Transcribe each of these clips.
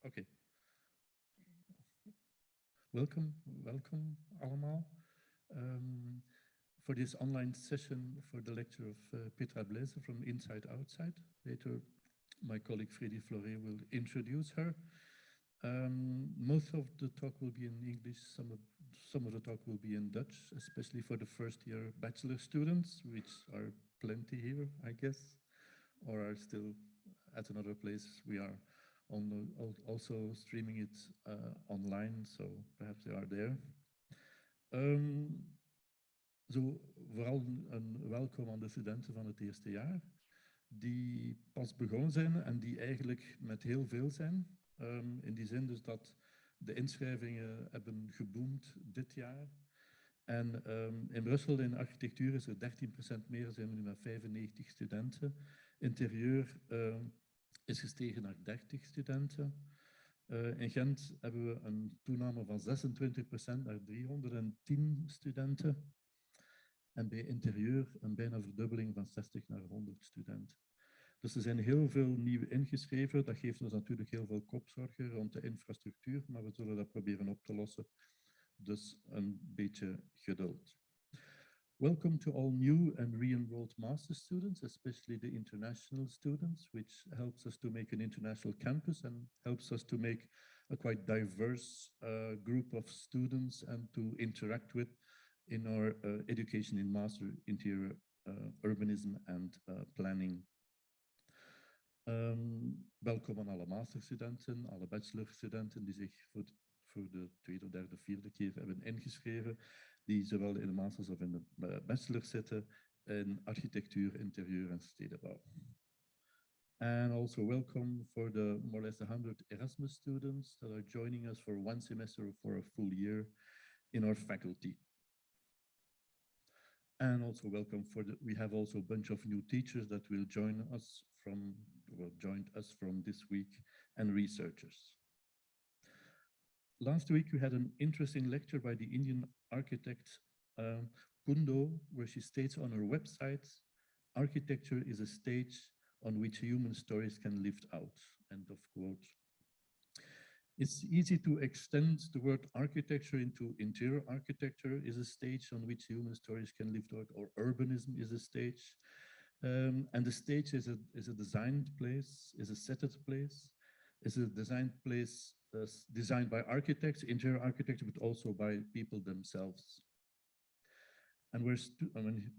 Okay. Welcome allemaal. For this online session for the lecture of Petra Blaisse from Inside Outside. Later, my colleague Freddy Flore will introduce her. Most of the talk will be in English, some of the talk will be in Dutch, especially for the first year bachelor students, which are plenty here, I guess, or are still at another place. We are also streaming it online, so perhaps they are there. Zo vooral een welkom aan de studenten van het eerste jaar, die pas begonnen zijn en die eigenlijk met heel veel zijn. In die zin dus dat de inschrijvingen hebben geboomd dit jaar. En in Brussel in architectuur is er 13% meer, zijn we nu met 95 studenten. Interieur is gestegen naar 30 studenten. In Gent hebben we een toename van 26% naar 310 studenten. En bij interieur een bijna verdubbeling van 60 naar 100 studenten. Dus er zijn heel veel nieuwe ingeschreven. Dat geeft ons natuurlijk heel veel kopzorgen rond de infrastructuur, maar we zullen dat proberen op te lossen. Dus een beetje geduld. Welcome to all new and re-enrolled master students, especially the international students, which helps us to make an international campus and helps us to make a quite diverse group of students and to interact with in our education in master interior urbanism and planning. Welkom aan alle masterstudenten, alle bachelorstudenten die zich voor de tweede, derde, vierde keer hebben ingeschreven, die zowel in de masters of in de bachelor zitten in architectuur, interieur en stedenbouw. And also welcome for the more or less 100 Erasmus students that are joining us for one semester or for a full year in our faculty. And also welcome we have also a bunch of new teachers that will joined us from this week and researchers. Last week we had an interesting lecture by the Indian architect Kundo, where she states on her website, architecture is a stage on which human stories can live out, end of quote. It's easy to extend the word architecture into interior architecture is a stage on which human stories can live out, or urbanism is a stage. And the stage is a designed place, is a setted place, is a designed place designed by architects, interior architecture, but also by people themselves. And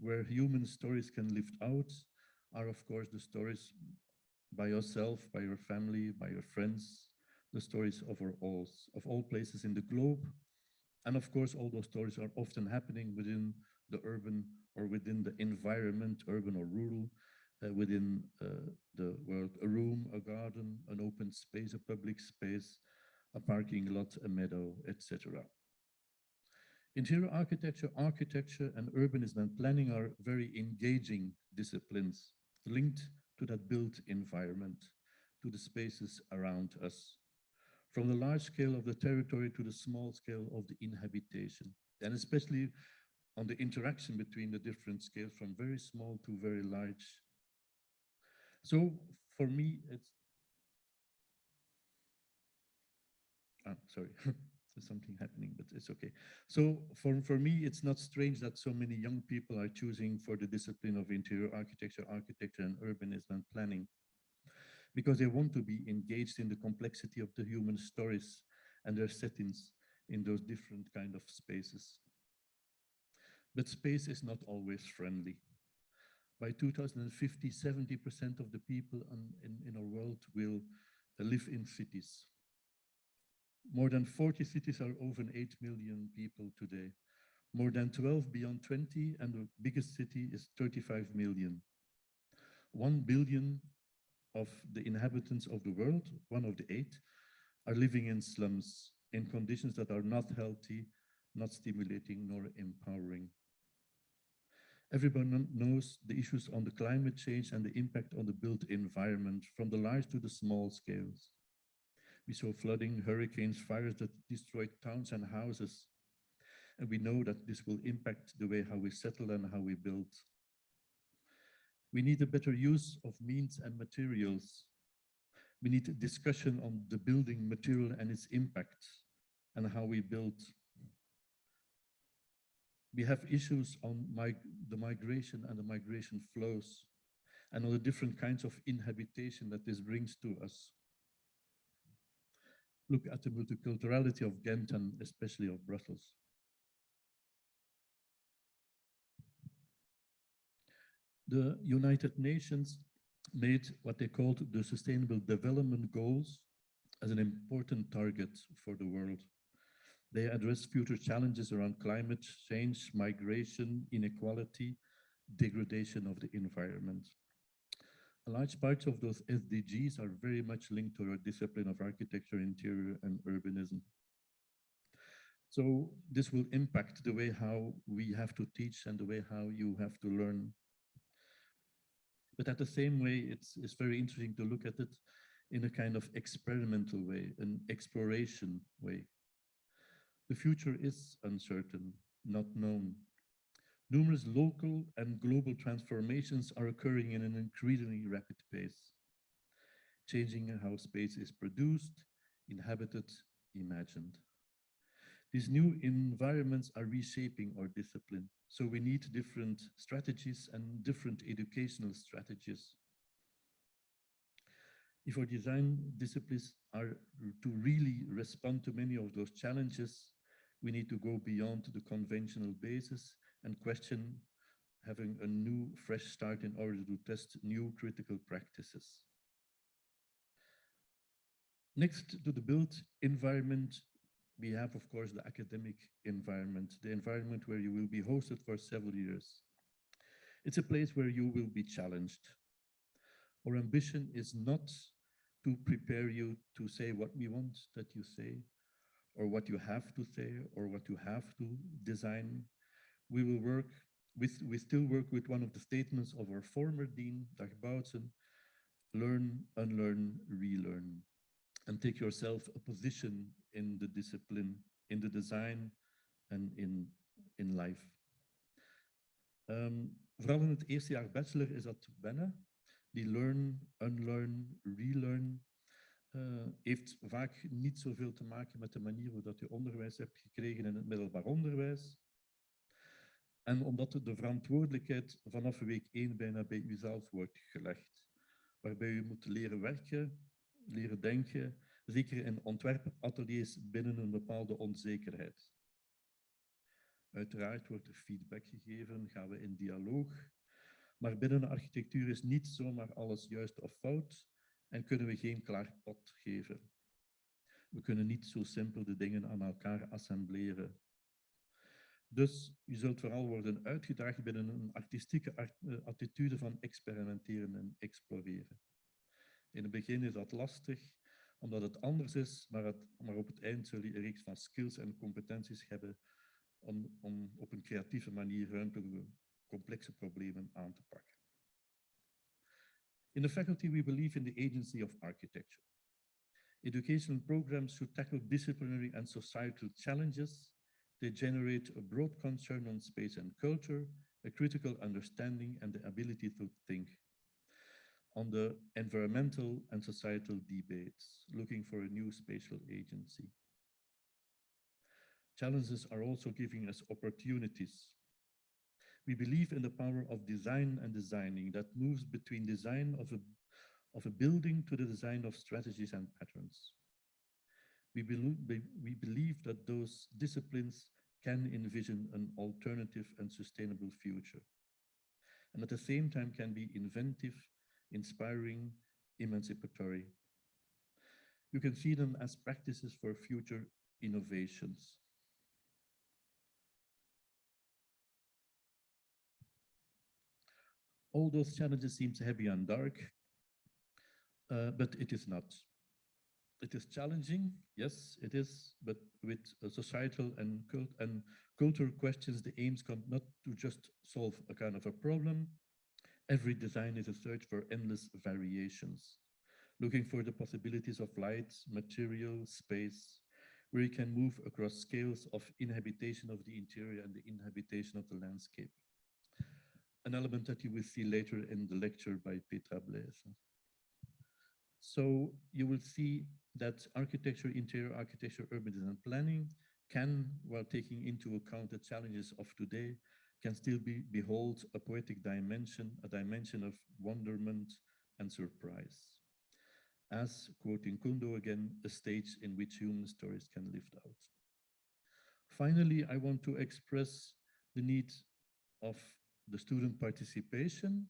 where human stories can live out are, of course, the stories by yourself, by your family, by your friends, the stories of all places in the globe. And of course, all those stories are often happening within the urban or within the environment, urban or rural, within the world, a room, a garden, an open space, a public space, a parking lot, a meadow, etc. Interior architecture, architecture, and urbanism and planning are very engaging disciplines linked to that built environment, to the spaces around us, from the large scale of the territory to the small scale of the inhabitation, and especially on the interaction between the different scales from very small to very large. So for me, it's, sorry, there's something happening, but it's okay. So for me, it's not strange that so many young people are choosing for the discipline of interior architecture, architecture and urbanism and planning, because they want to be engaged in the complexity of the human stories and their settings in those different kind of spaces. But space is not always friendly. By 2050, 70% of the people in our world will live in cities. More than 40 cities are over 8 million people today. More than 12 beyond 20, and the biggest city is 35 million. 1 billion of the inhabitants of the world, one of the 8, are living in slums in conditions that are not healthy, not stimulating, nor empowering. Everyone knows the issues on the climate change and the impact on the built environment, from the large to the small scales. We saw flooding, hurricanes, fires that destroyed towns and houses. And we know that this will impact the way how we settle and how we build. We need a better use of means and materials. We need a discussion on the building material and its impact and how we build. We have issues on the migration and the migration flows and on the different kinds of inhabitation that this brings to us. Look at the multiculturality of Ghent and especially of Brussels. The United Nations made what they called the Sustainable Development Goals as an important target for the world. They address future challenges around climate change, migration, inequality, degradation of the environment. A large part of those SDGs are very much linked to our discipline of architecture, interior, and urbanism. So this will impact the way how we have to teach and the way how you have to learn. But at the same way, it's very interesting to look at it in a kind of experimental way, an exploration way. The future is uncertain, not known. Numerous local and global transformations are occurring in an increasingly rapid pace, changing how space is produced, inhabited, imagined. These new environments are reshaping our discipline, so we need different strategies and different educational strategies. If our design disciplines are to really respond to many of those challenges, we need to go beyond the conventional basis and question having a new, fresh start in order to test new critical practices. Next to the built environment, we have, of course, the academic environment, the environment where you will be hosted for several years. It's a place where you will be challenged. Our ambition is not to prepare you to say what we want that you say, or what you have to say, or what you have to design. We still work with one of the statements of our former dean, Dag Boutsen: learn, unlearn, relearn, and take yourself a position in the discipline, in the design, and in life. Vooral in het eerste jaar bachelor is dat wennen. Die learn, unlearn, relearn heeft vaak niet zoveel te maken met de manier hoe dat je onderwijs hebt gekregen in het middelbaar onderwijs. En omdat de verantwoordelijkheid vanaf week 1 bijna bij uzelf wordt gelegd. Waarbij u moet leren werken, leren denken, zeker in ontwerpateliers binnen een bepaalde onzekerheid. Uiteraard wordt er feedback gegeven, gaan we in dialoog. Maar binnen de architectuur is niet zomaar alles juist of fout en kunnen we geen klaar pad geven. We kunnen niet zo simpel de dingen aan elkaar assembleren. Dus je zult vooral worden uitgedaagd binnen een artistieke attitude van experimenteren en exploreren. In het begin is dat lastig, omdat het anders is, maar op het eind zul je een reeks van skills en competenties hebben om op een creatieve manier ruimtelijke complexe problemen aan te pakken. In the faculty, we believe in the agency of architecture. Educational programs should tackle disciplinary and societal challenges. They generate a broad concern on space and culture, a critical understanding, and the ability to think on the environmental and societal debates, looking for a new spatial agency. Challenges are also giving us opportunities. We believe in the power of design and designing that moves between design of a building to the design of strategies and patterns. We believe that those disciplines can envision an alternative and sustainable future, and at the same time can be inventive, inspiring, emancipatory. You can see them as practices for future innovations. All those challenges seem heavy and dark, but it is not. It is challenging, yes, it is, but with societal and cultural questions, the aims come not to just solve a kind of a problem. Every design is a search for endless variations, looking for the possibilities of light, material, space, where you can move across scales of inhabitation of the interior and the inhabitation of the landscape. An element that you will see later in the lecture by Petra Blaisse. So you will see that architecture, interior architecture, urban design planning can, while taking into account the challenges of today, can still behold a poetic dimension, a dimension of wonderment and surprise. As, quoting Kundo again, a stage in which human stories can live out. Finally, I want to express the need of the student participation.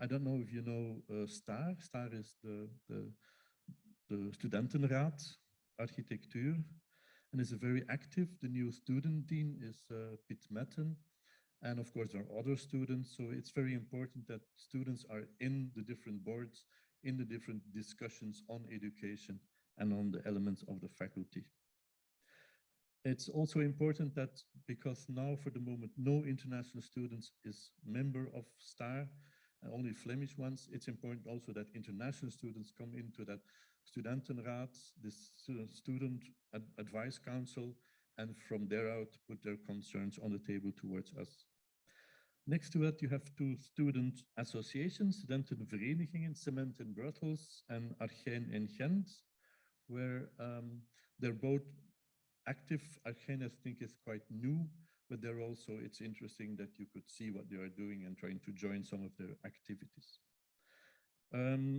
I don't know if you know STAR. STAR is the Studentenraad Architectuur, and is a very active. The new student dean is Piet Metten. And of course, there are other students. So it's very important that students are in the different boards, in the different discussions on education and on the elements of the faculty. It's also important that because now for the moment, no international students is member of STAR, only Flemish ones, it's important also that international students come into that Studentenraad, this student advice council, and from there out put their concerns on the table towards us. Next to that, you have two student associations, Studentenverenigingen, Cement in Brussels and ARCAM in Ghent, where they're both active. ARCAM, I think, is quite new, but they're also, it's interesting that you could see what they are doing and trying to join some of their activities.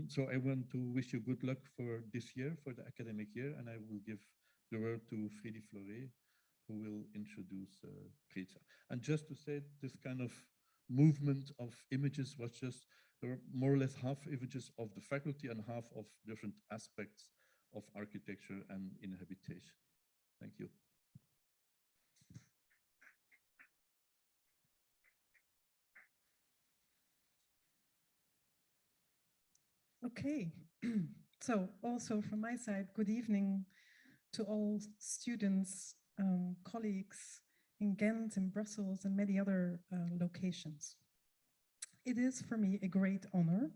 So I want to wish you good luck for this year, for the academic year, and I will give the word to Freddy Fleuret, who will introduce Petra. And just to say, this kind of movement of images was just, there were more or less half images of the faculty and half of different aspects of architecture and inhabitation. Thank you. Okay, so also from my side, good evening to all students, colleagues in Ghent, in Brussels, and many other locations. It is for me a great honor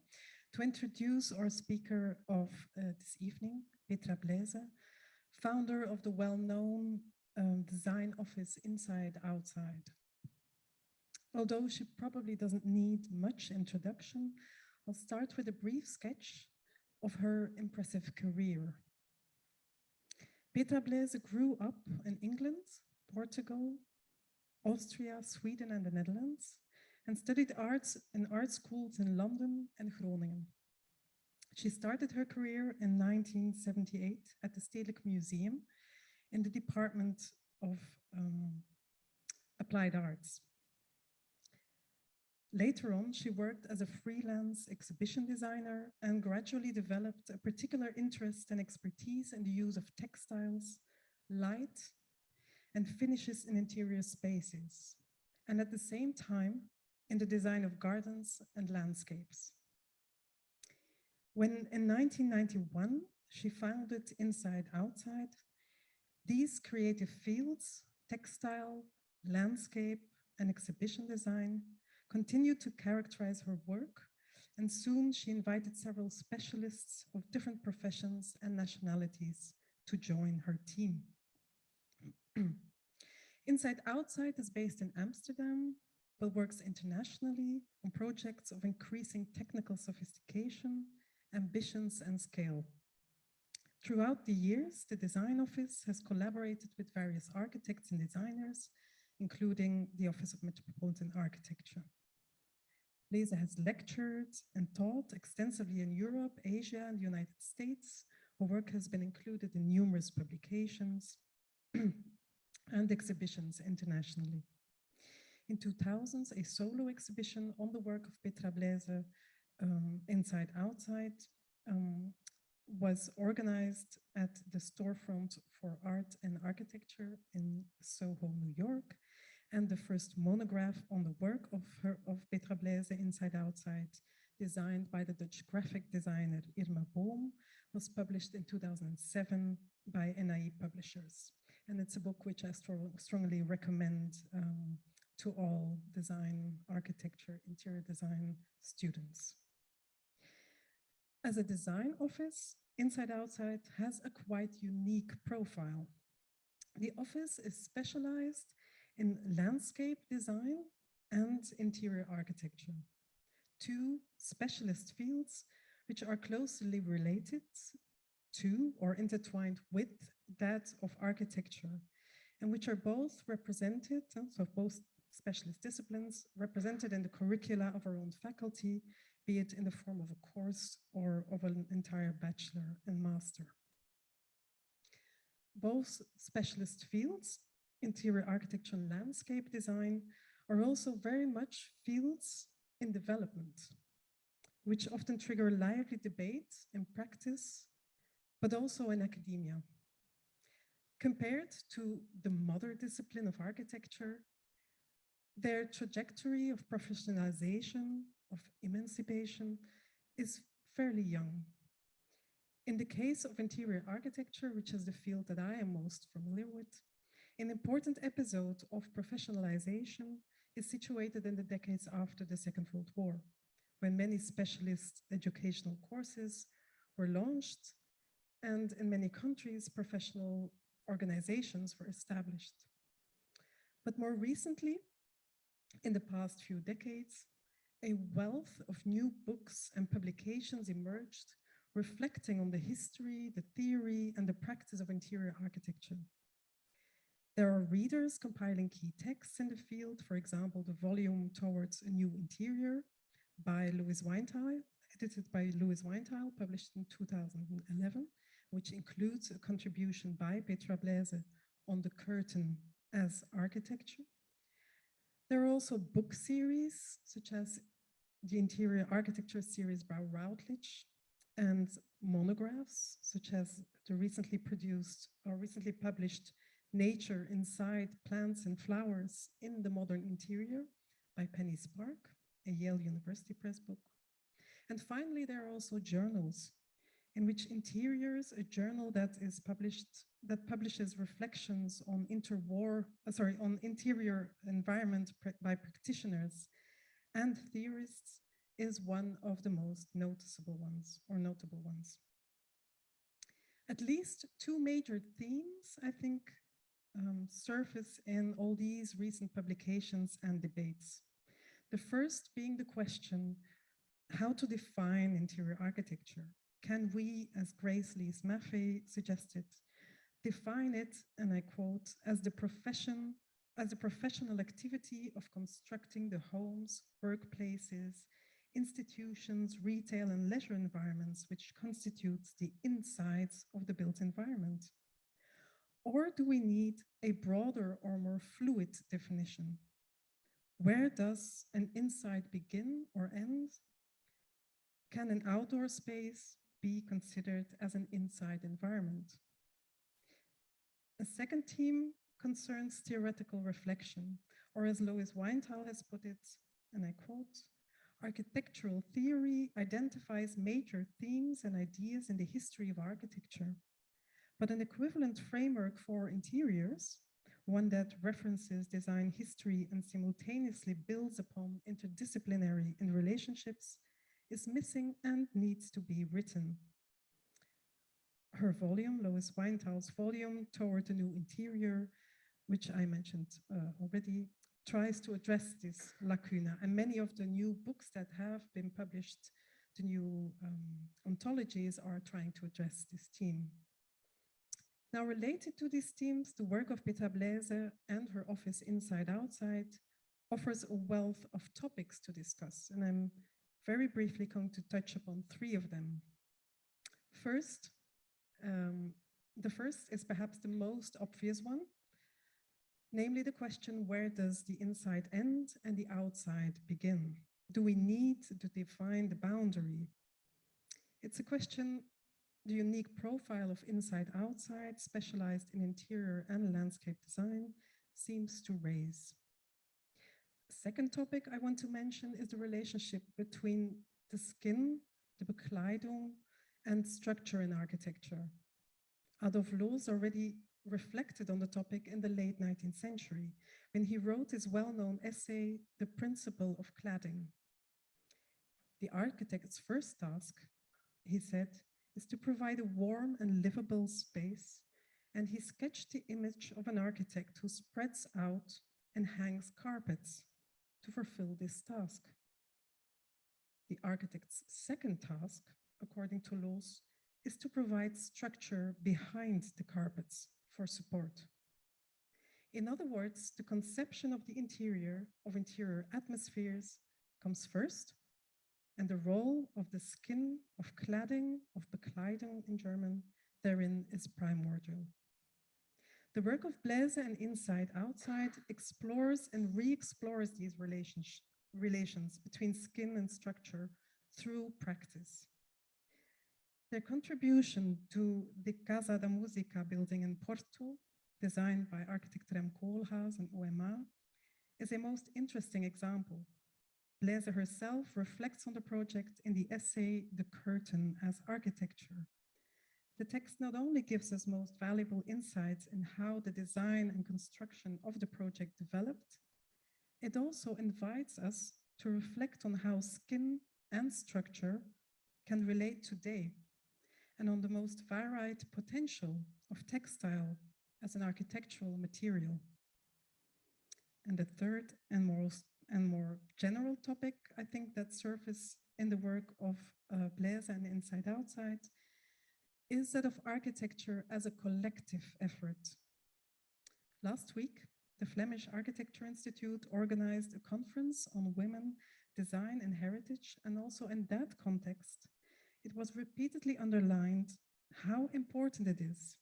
to introduce our speaker of this evening, Petra Blaisse, founder of the well-known design office Inside Outside. Although she probably doesn't need much introduction, I'll start with a brief sketch of her impressive career. Petra Blaisse grew up in England, Portugal, Austria, Sweden, and the Netherlands, and studied arts in art schools in London and Groningen. She started her career in 1978 at the Stedelijk Museum in the Department of Applied Arts. Later on, she worked as a freelance exhibition designer and gradually developed a particular interest and expertise in the use of textiles, light, and finishes in interior spaces, and at the same time, in the design of gardens and landscapes. When in 1991, she founded Inside Outside, these creative fields, textile, landscape, and exhibition design, continued to characterize her work, and soon she invited several specialists of different professions and nationalities to join her team. Inside Outside is based in Amsterdam, but works internationally on projects of increasing technical sophistication, ambitions, and scale. Throughout the years, the design office has collaborated with various architects and designers, including the Office of Metropolitan Architecture. Blaisse has lectured and taught extensively in Europe, Asia, and the United States. Her work has been included in numerous publications and exhibitions internationally. In 2000, a solo exhibition on the work of Petra Blaisse, Inside Outside, was organized at the Storefront for Art and Architecture in Soho, New York. And the first monograph on the work of Petra Blaisse, Inside Outside, designed by the Dutch graphic designer Irma Boom, was published in 2007 by NIE Publishers. And it's a book which I strongly recommend to all design, architecture, interior design students. As a design office, Inside Outside has a quite unique profile. The office is specialized in landscape design and interior architecture, two specialist fields which are closely related to or intertwined with that of architecture, and which are both represented, so both specialist disciplines, represented in the curricula of our own faculty, be it in the form of a course or of an entire bachelor and master. Both specialist fields, interior architecture and landscape design, are also very much fields in development, which often trigger lively debate in practice, but also in academia. Compared to the mother discipline of architecture, their trajectory of professionalization, of emancipation, is fairly young. In the case of interior architecture, which is the field that I am most familiar with, an important episode of professionalization is situated in the decades after the Second World War, when many specialist educational courses were launched, and in many countries, professional organizations were established. But more recently, in the past few decades, a wealth of new books and publications emerged, reflecting on the history, the theory, and the practice of interior architecture. There are readers compiling key texts in the field, for example, the volume Towards a New Interior by Louis Weintheil, edited by Louis Weintheil, published in 2011, which includes a contribution by Petra Blaisse on the curtain as architecture. There are also book series, such as the Interior Architecture series by Routledge, and monographs, such as the recently produced or recently published Nature Inside Plants and Flowers in the Modern Interior by Penny Spark, a Yale University Press book. And finally, there are also journals, in which Interiors, a journal that is publishes reflections on on interior environment by practitioners and theorists, is one of the most noticeable ones or notable ones. At least two major themes, I think, surface in all these recent publications and debates. The first being the question, how to define interior architecture? Can we, as Grace Lees Maffei suggested, define it, and I quote, as the professional activity of constructing the homes, workplaces, institutions, retail, and leisure environments which constitutes the insides of the built environment? Or do we need a broader or more fluid definition? Where does an inside begin or end? Can an outdoor space be considered as an inside environment? A second theme concerns theoretical reflection, or as Louis Weintheil has put it, and I quote, architectural theory identifies major themes and ideas in the history of architecture, but an equivalent framework for interiors, one that references design history and simultaneously builds upon interdisciplinary relationships, is missing and needs to be written. Her volume, Louis Weintheil's volume, Toward a New Interior, which I mentioned already, tries to address this lacuna. And many of the new books that have been published, the new ontologies, are trying to address this theme. Now, related to these themes, the work of Petra Blaisse and her office Inside Outside offers a wealth of topics to discuss, and I'm very briefly going to touch upon three of them. First, the first is perhaps the most obvious one, namely the question, where does the inside end and the outside begin? Do we need to define the boundary? It's a question the unique profile of inside-outside, specialized in interior and landscape design, seems to raise. The second topic I want to mention is the relationship between the skin, the Bekleidung, and structure in architecture. Adolf Loos already reflected on the topic in the late 19th century when he wrote his well-known essay, The Principle of Cladding. The architect's first task, he said, is to provide a warm and livable space, and he sketched the image of an architect who spreads out and hangs carpets to fulfill this task. The architect's second task according to Loos, is to provide structure behind the carpets for support. In other words, the conception of the interior atmospheres comes first, and the role of the skin, of cladding, of Bekleidung in German, therein is primordial. The work of Blaise and Inside Outside explores and re-explores these relations between skin and structure through practice. Their contribution to the Casa da Musica building in Porto, designed by architect Rem Koolhaas and OMA, is a most interesting example. Blaise herself reflects on the project in the essay The Curtain as Architecture. The text not only gives us most valuable insights in how the design and construction of the project developed, it also invites us to reflect on how skin and structure can relate today, and on the most varied potential of textile as an architectural material. And the third and more general topic, I think, that surfaces in the work of Blaise and Inside Outside is that of architecture as a collective effort. Last week, the Flemish Architecture Institute organized a conference on women, design and heritage, and also in that context, it was repeatedly underlined how important it is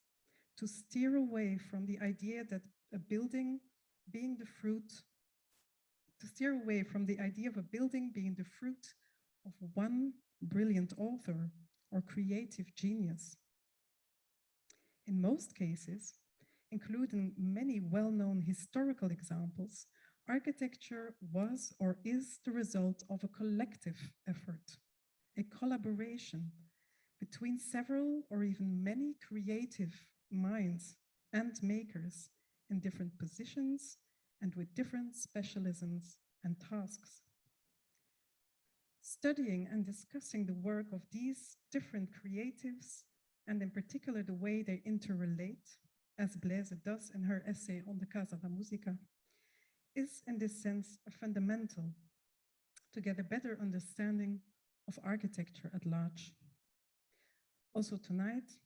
to steer away from the idea that a building being the fruit, to steer away from the idea of a building being the fruit of one brilliant author or creative genius. In most cases, including many well-known historical examples, architecture was or is the result of a collective effort, a collaboration between several or even many creative minds and makers in different positions and with different specialisms and tasks. Studying and discussing the work of these different creatives, and in particular the way they interrelate, as Blaise does in her essay on the Casa da Musica, is in this sense fundamental to get a better understanding of architecture at large. Also tonight's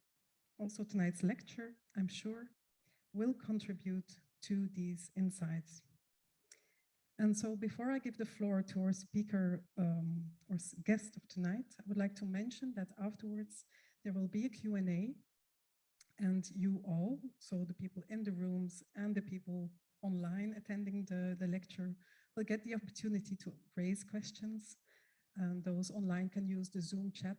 lecture, I'm sure, will contribute to these insights. And so before I give the floor to our speaker or guest of tonight, I would like to mention that afterwards there will be a Q&A, and you all, so the people in the rooms and the people online attending the lecture, will get the opportunity to raise questions. And those online can use the Zoom chat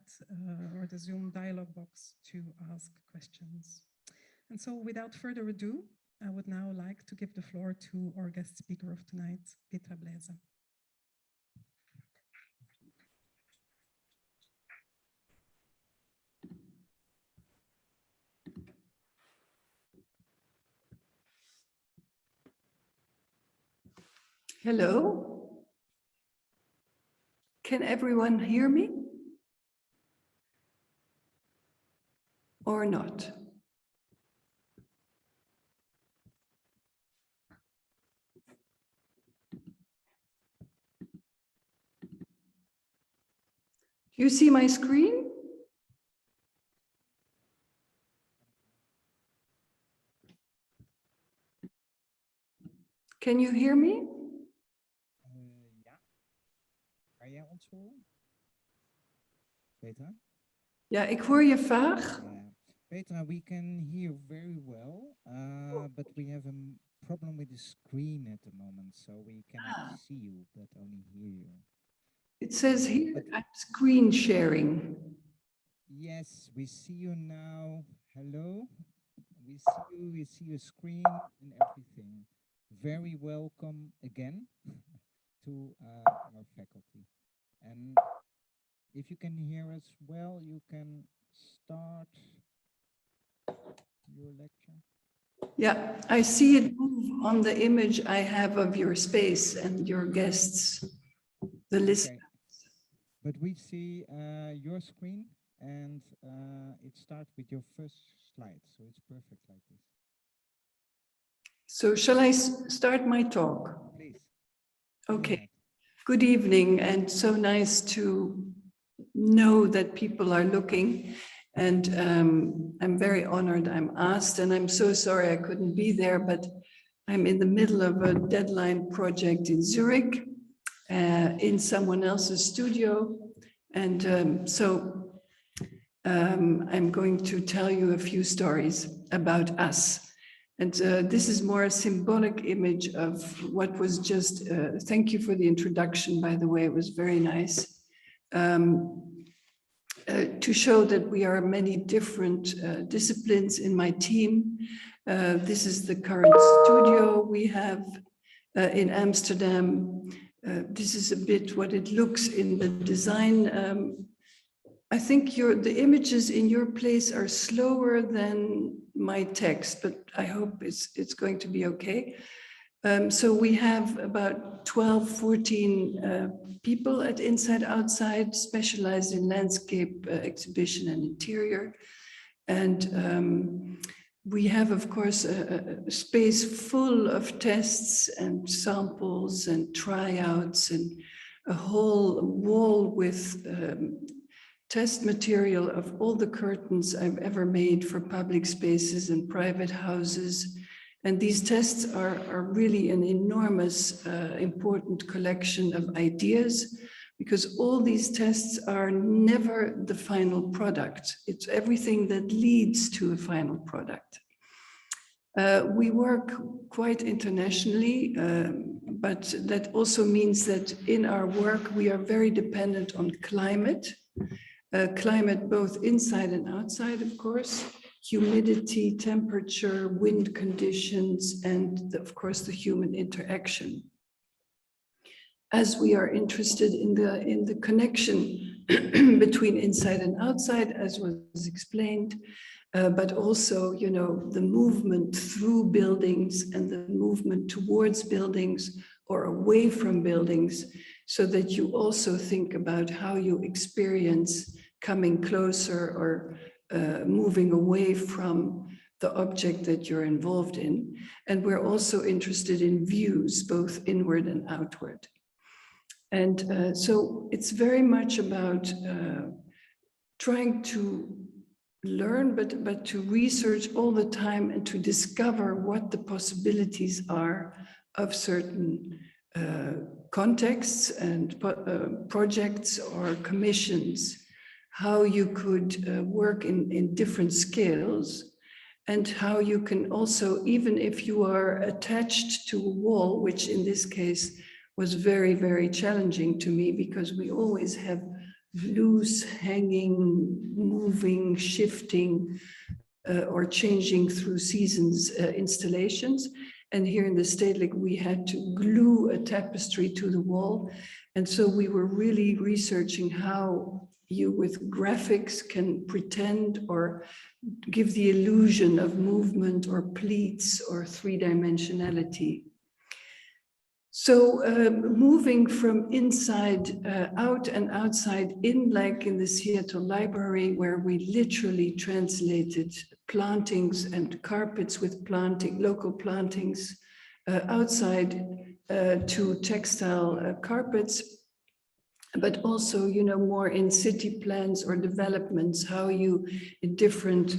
or the Zoom dialog box to ask questions. And so without further ado, I would now like to give the floor to our guest speaker of tonight, Petra Blaisse. Hello. Can everyone hear me? Or not? Do you see my screen? Can you hear me? Ja. Kan jij ons horen? Petra? Ja, ik hoor je vaag. Petra, we can hear very well, but we have a problem with the screen at the moment, so we cannot see you, but only hear you. It says here, I'm screen sharing. Yes, we see you now. Hello. We see your screen and everything. Very welcome again to our faculty. And if you can hear us well, you can start your lecture. Yeah, I see it move on the image I have of your space and your guests, the listeners. Okay. But we see your screen, and it starts with your first slide, so it's perfect like this. So shall I start my talk? Please. Okay. Good evening, and so nice to know that people are looking. And I'm very honored I'm asked, and I'm so sorry I couldn't be there, but I'm in the middle of a deadline project in Zurich, in someone else's studio. And so I'm going to tell you a few stories about us. And this is more a symbolic image of what was just, thank you for the introduction, by the way, it was very nice. To show that we are many different disciplines in my team. This is the current studio we have in Amsterdam. This is a bit what it looks in the design. I think the images in your place are slower than my text, but I hope it's going to be okay. So we have about 12, 14 people at Inside Outside, specialized in landscape exhibition and interior. And we have, of course, a space full of tests and samples and tryouts, and a whole wall with test material of all the curtains I've ever made for public spaces and private houses. And these tests are really an enormous, important collection of ideas, because all these tests are never the final product. It's everything that leads to a final product. We work quite internationally, but that also means that in our work, we are very dependent on climate. Climate both inside and outside, of course, humidity, temperature, wind conditions, and of course the human interaction. As we are interested in the connection between inside and outside, as was explained, but also, you know, the movement through buildings and the movement towards buildings or away from buildings, so that you also think about how you experience coming closer or moving away from the object that you're involved in. And we're also interested in views, both inward and outward. And so it's very much about trying to learn, but to research all the time and to discover what the possibilities are of certain contexts and projects or commissions, how you could work in different scales, and how you can also, even if you are attached to a wall, which in this case was very, very challenging to me, because we always have loose, hanging, moving, shifting, or changing through seasons installations. And here in the Stedelijk, we had to glue a tapestry to the wall. And so we were really researching how you with graphics can pretend or give the illusion of movement or pleats or three-dimensionality. So moving from inside out and outside in, like in the Seattle Library, where we literally translated plantings and carpets with local plantings outside to textile carpets, but also, you know, more in city plans or developments, how you in different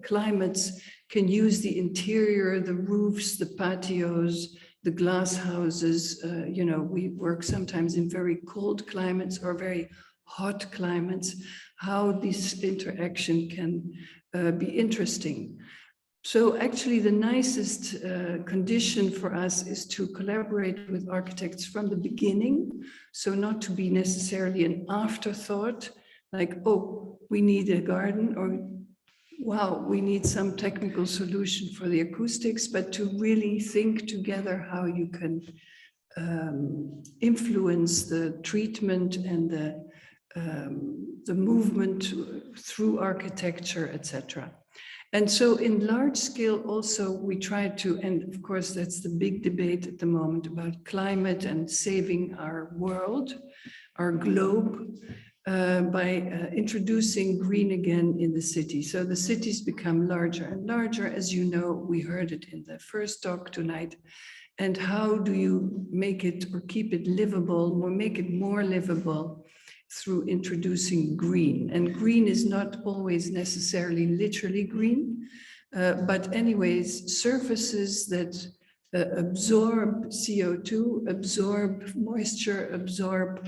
climates can use the interior, the roofs, the patios, the glass houses. You know, we work sometimes in very cold climates or very hot climates, how this interaction can be interesting. So actually the nicest condition for us is to collaborate with architects from the beginning. So not to be necessarily an afterthought, like, oh, we need a garden, or wow, we need some technical solution for the acoustics, but to really think together how you can influence the treatment and the movement through architecture, etc. And so in large scale also we try to, and of course that's the big debate at the moment about climate and saving our world, our globe, by introducing green again in the city. So the cities become larger and larger, as you know, we heard it in the first talk tonight. And how do you make it or keep it livable or make it more livable through introducing green. And green is not always necessarily literally green, but anyways, surfaces that absorb CO2, absorb moisture, absorb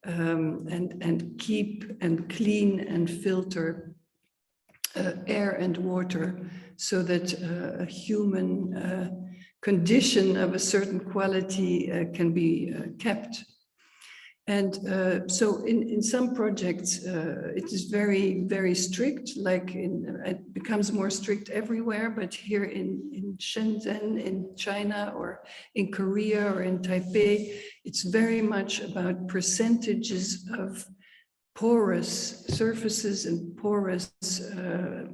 and keep and clean and filter air and water, so that a human condition of a certain quality can be kept. And so in some projects, it is very, very strict, like it becomes more strict everywhere, but here in Shenzhen, in China, or in Korea, or in Taipei, it's very much about percentages of porous surfaces and porous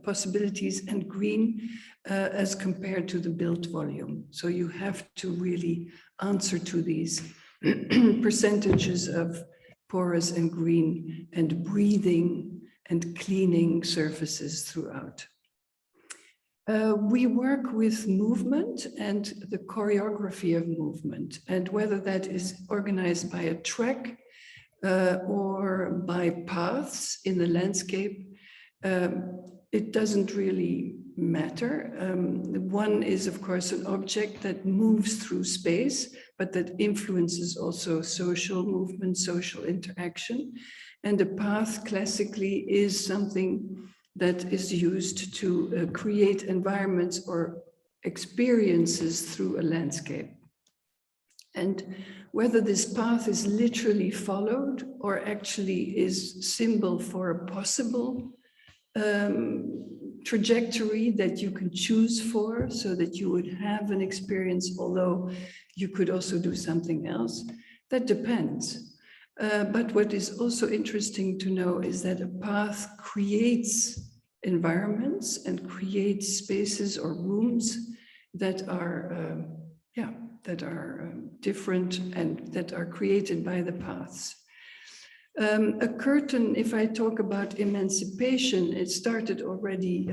possibilities and green as compared to the built volume. So you have to really answer to these percentages of porous and green and breathing and cleaning surfaces throughout. We work with movement and the choreography of movement, and whether that is organized by a track or by paths in the landscape, it doesn't really matter. One is, of course, an object that moves through space, but that influences also social movement, social interaction. And a path classically is something that is used to create environments or experiences through a landscape. And whether this path is literally followed or actually is symbol for a possible trajectory that you can choose for, so that you would have an experience, although you could also do something else, that depends. But what is also interesting to know is that a path creates environments and creates spaces or rooms that are, different and that are created by the paths. A curtain, if I talk about emancipation, it started already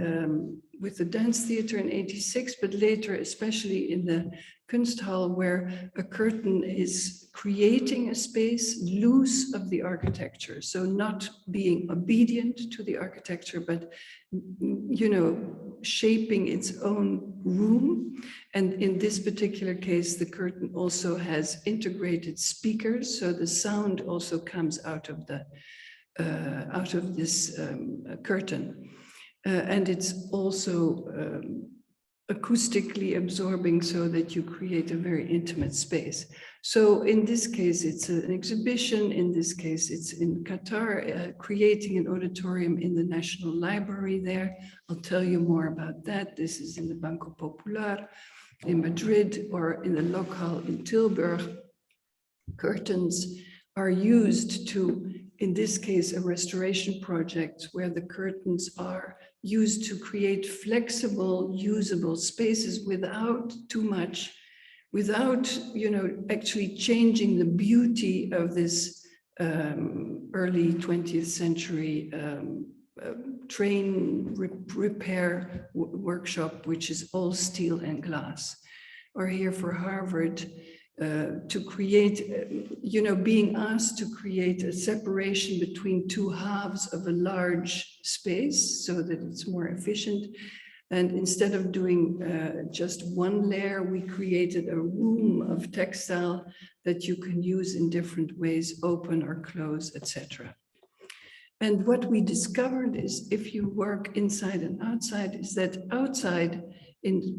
with the dance theater in '86, but later, especially in the Kunsthal, where a curtain is creating a space loose of the architecture. So not being obedient to the architecture, but, you know, shaping its own room. And in this particular case, the curtain also has integrated speakers, so the sound also comes out of this curtain, and it's also acoustically absorbing, so that you create a very intimate space. So in this case, it's an exhibition. In this case, it's in Qatar, creating an auditorium in the National Library there. I'll tell you more about that. This is in the Banco Popular in Madrid, or in the Local in Tilburg. Curtains are used to, in this case, a restoration project where the curtains are used to create flexible, usable spaces without too much, without, you know, actually changing the beauty of this early 20th century train repair workshop, which is all steel and glass. Or here for Harvard, to create, you know, being asked to create a separation between two halves of a large space so that it's more efficient. And instead of doing just one layer, we created a room of textile that you can use in different ways, open or close, etc. And what we discovered is, if you work inside and outside, is that outside,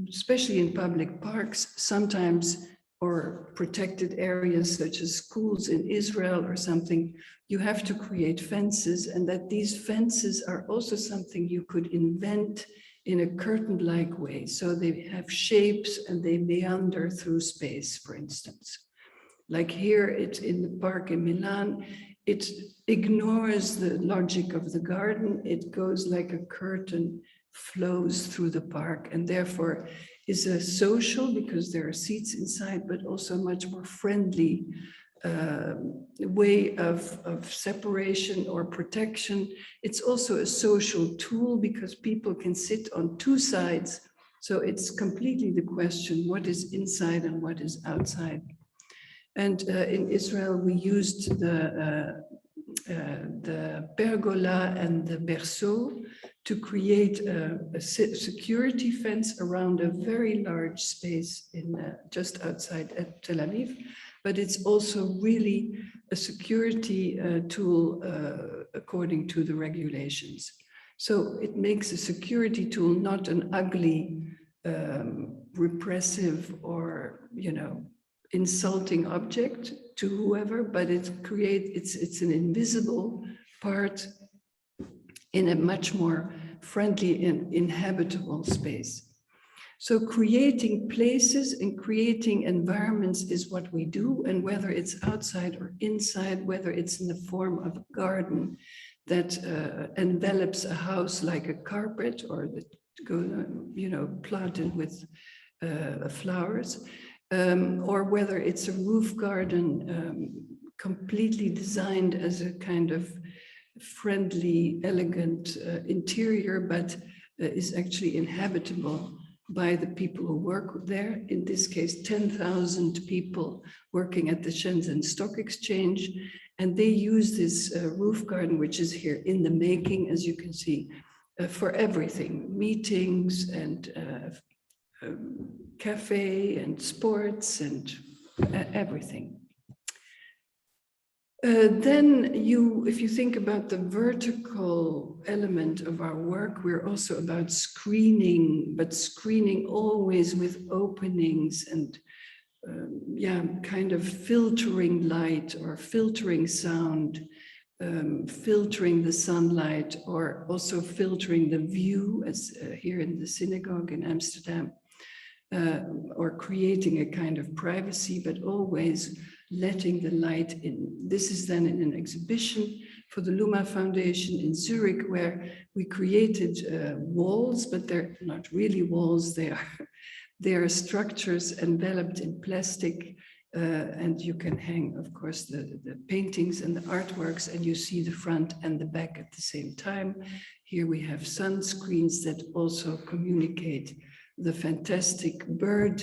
especially in public parks, sometimes, or protected areas such as schools in Israel or something, you have to create fences, and that these fences are also something you could invent in a curtain-like way. So they have shapes and they meander through space, for instance. Like here, it's in the park in Milan, it ignores the logic of the garden. It goes like a curtain, flows through the park, and therefore is a social, because there are seats inside, but also much more friendly way of separation or protection. It's also a social tool because people can sit on two sides. So it's completely the question, what is inside and what is outside? And in Israel, we used the pergola and the berceau to create a security fence around a very large space in just outside Tel Aviv. But it's also really a security tool according to the regulations. So it makes a security tool not an ugly, repressive or, insulting object to whoever, but it's an invisible part in a much more friendly and inhabitable space. So creating places and creating environments is what we do, and whether it's outside or inside, whether it's in the form of a garden that envelops a house like a carpet, or that planted with flowers, or whether it's a roof garden completely designed as a kind of friendly, elegant interior, but is actually inhabitable by the people who work there. In this case, 10,000 people working at the Shenzhen Stock Exchange. And they use this roof garden, which is here in the making, as you can see, for everything, meetings and cafe and sports and everything. Then if you think about the vertical element of our work, we're also about screening, but screening always with openings and kind of filtering light or filtering sound, filtering the sunlight, or also filtering the view, as here in the synagogue in Amsterdam, or creating a kind of privacy, but always letting the light in. This is then in an exhibition for the Luma Foundation in Zurich, where we created walls, but they're not really walls. They are structures enveloped in plastic, and you can hang, of course, the paintings and the artworks, and you see the front and the back at the same time. Here we have sun screens that also communicate the fantastic bird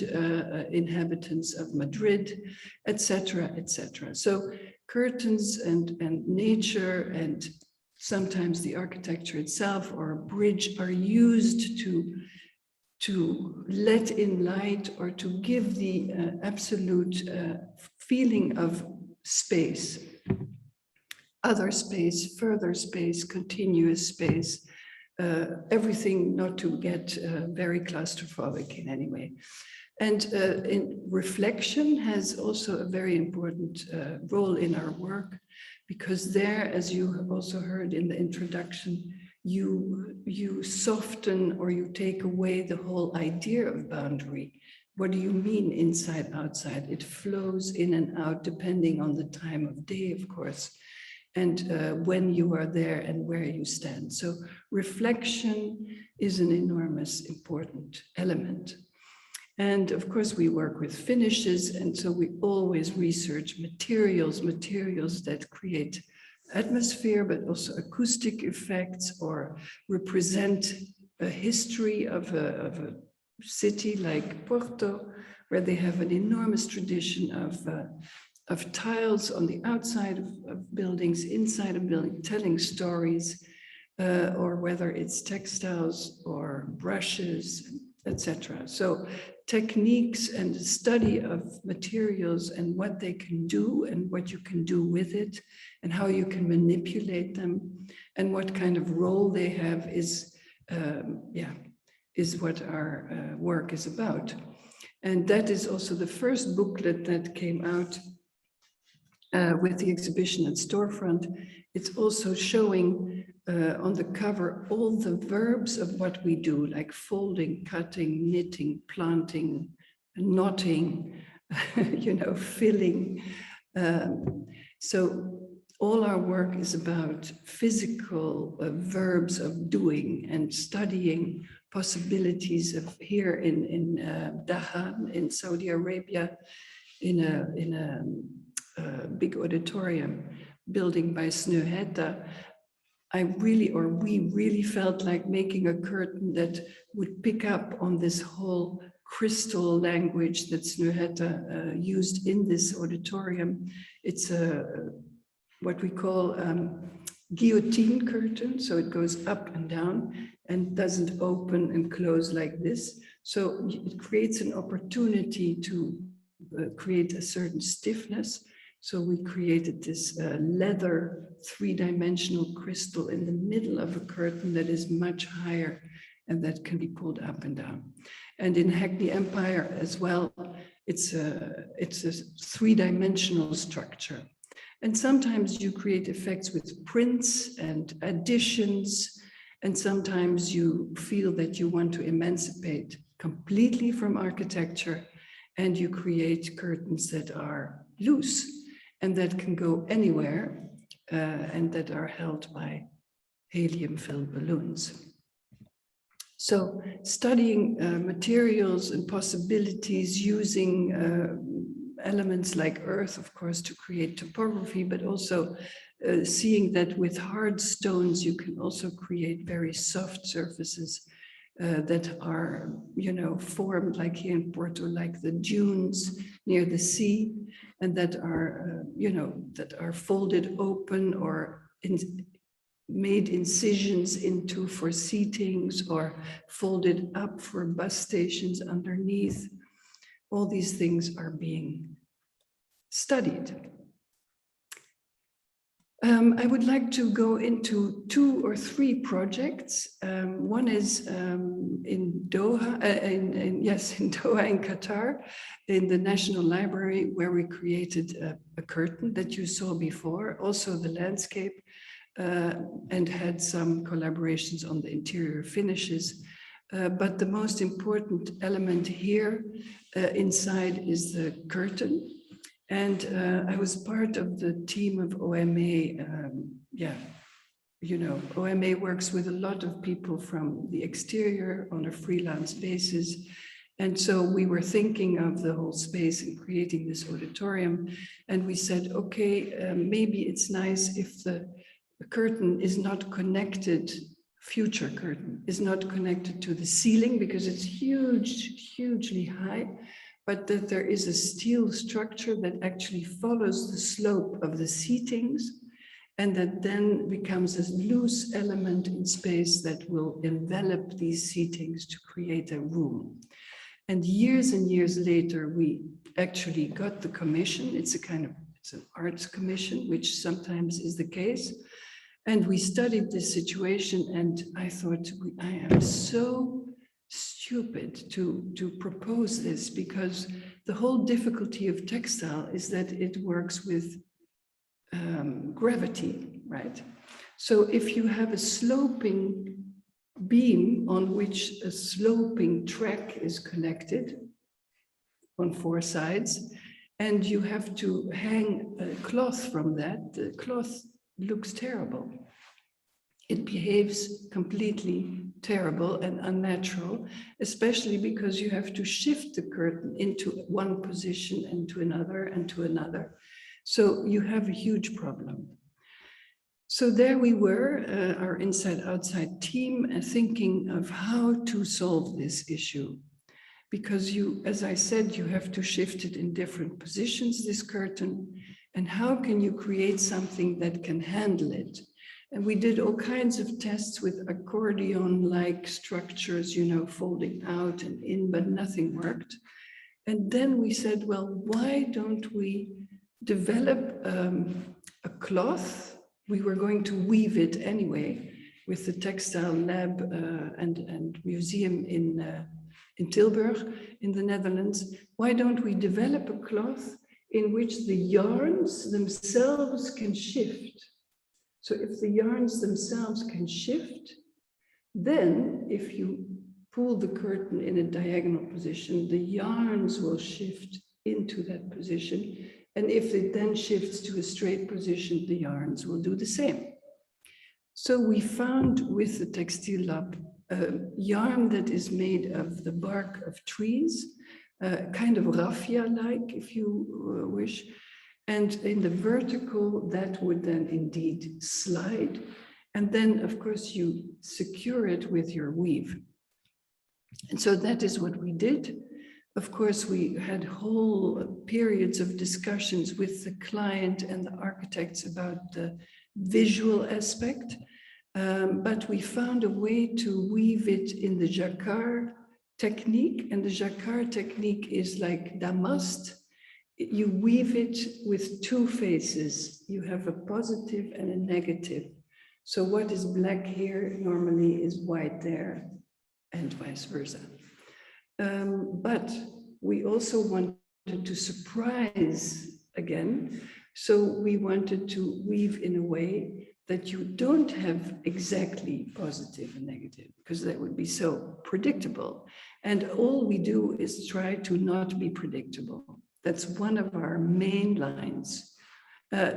inhabitants of Madrid, etc., etc. So curtains and nature and sometimes the architecture itself or a bridge are used to let in light or to give the absolute feeling of space, other space, further space, continuous space, everything not to get very claustrophobic in any way. And in reflection has also a very important role in our work, because there, as you have also heard in the introduction, you soften or you take away the whole idea of boundary. What do you mean inside, outside? It flows in and out depending on the time of day, of course, and when you are there and where you stand. So reflection is an enormous important element. And of course, we work with finishes, and so we always research materials that create atmosphere, but also acoustic effects or represent a history of a city like Porto, where they have an enormous tradition of tiles on the outside of buildings, inside a building, telling stories, or whether it's textiles or brushes, etc. So techniques and the study of materials and what they can do and what you can do with it and how you can manipulate them and what kind of role they have is what our work is about. And that is also the first booklet that came out with the exhibition at Storefront. It's also showing on the cover all the verbs of what we do, like folding, cutting, knitting, planting, knotting, filling. So all our work is about physical verbs of doing and studying possibilities of here in Dahan in Saudi Arabia, in a big auditorium building by Snøhetta. We really felt like making a curtain that would pick up on this whole crystal language that Snøhetta used in this auditorium. It's what we call guillotine curtain. So it goes up and down and doesn't open and close like this. So it creates an opportunity to create a certain stiffness. So we created this leather three-dimensional crystal in the middle of a curtain that is much higher and that can be pulled up and down. And in Hackney Empire as well, it's a three-dimensional structure. And sometimes you create effects with prints and additions, and sometimes you feel that you want to emancipate completely from architecture, and you create curtains that are loose and that can go anywhere and that are held by helium-filled balloons. So studying materials and possibilities using elements like earth, of course, to create topography, but also seeing that with hard stones, you can also create very soft surfaces that are, you know, formed like here in Porto, like the dunes near the sea, and that are, you know, that are folded open or made incisions into for seatings or folded up for bus stations underneath. All these things are being studied. I would like to go into 2 or 3 projects. One is in Doha, in Doha in Qatar, in the National Library, where we created a curtain that you saw before, also the landscape, and had some collaborations on the interior finishes. But the most important element here inside is the curtain. And I was part of the team of OMA. You know, OMA works with a lot of people from the exterior on a freelance basis. And so we were thinking of the whole space and creating this auditorium. And we said, okay, maybe it's nice if the curtain is not connected, future curtain is not connected to the ceiling because it's hugely high, but that there is a steel structure that actually follows the slope of the seatings and that then becomes a loose element in space that will envelop these seatings to create a room. And years later, we actually got the commission. It's an arts commission, which sometimes is the case. And we studied this situation, and I thought, I am so stupid to propose this, because the whole difficulty of textile is that it works with gravity, right? So if you have a sloping beam on which a sloping track is connected on 4 sides, and you have to hang a cloth from that, the cloth looks terrible. It behaves completely terrible and unnatural, especially because you have to shift the curtain into one position and to another and to another. So you have a huge problem. So there we were, our inside-outside team, thinking of how to solve this issue. Because you, as I said, you have to shift it in different positions, this curtain, and how can you create something that can handle it? And we did all kinds of tests with accordion-like structures, you know, folding out and in, but nothing worked. And then we said, well, why don't we develop a cloth? We were going to weave it anyway with the textile lab and museum in Tilburg in the Netherlands. Why don't we develop a cloth in which the yarns themselves can shift? So if the yarns themselves can shift, then if you pull the curtain in a diagonal position, the yarns will shift into that position. And if it then shifts to a straight position, the yarns will do the same. So we found with the textile lab a yarn that is made of the bark of trees, kind of raffia-like, if you wish. And in the vertical, that would then indeed slide. And then, of course, you secure it with your weave. And so that is what we did. Of course, we had whole periods of discussions with the client and the architects about the visual aspect, but we found a way to weave it in the Jacquard technique, and the Jacquard technique is like damast. You weave it with two faces. You have a positive and a negative. So what is black here normally is white there, and vice versa. But we also wanted to surprise again. So we wanted to weave in a way that you don't have exactly positive and negative, because that would be so predictable. And all we do is try to not be predictable. That's one of our main lines.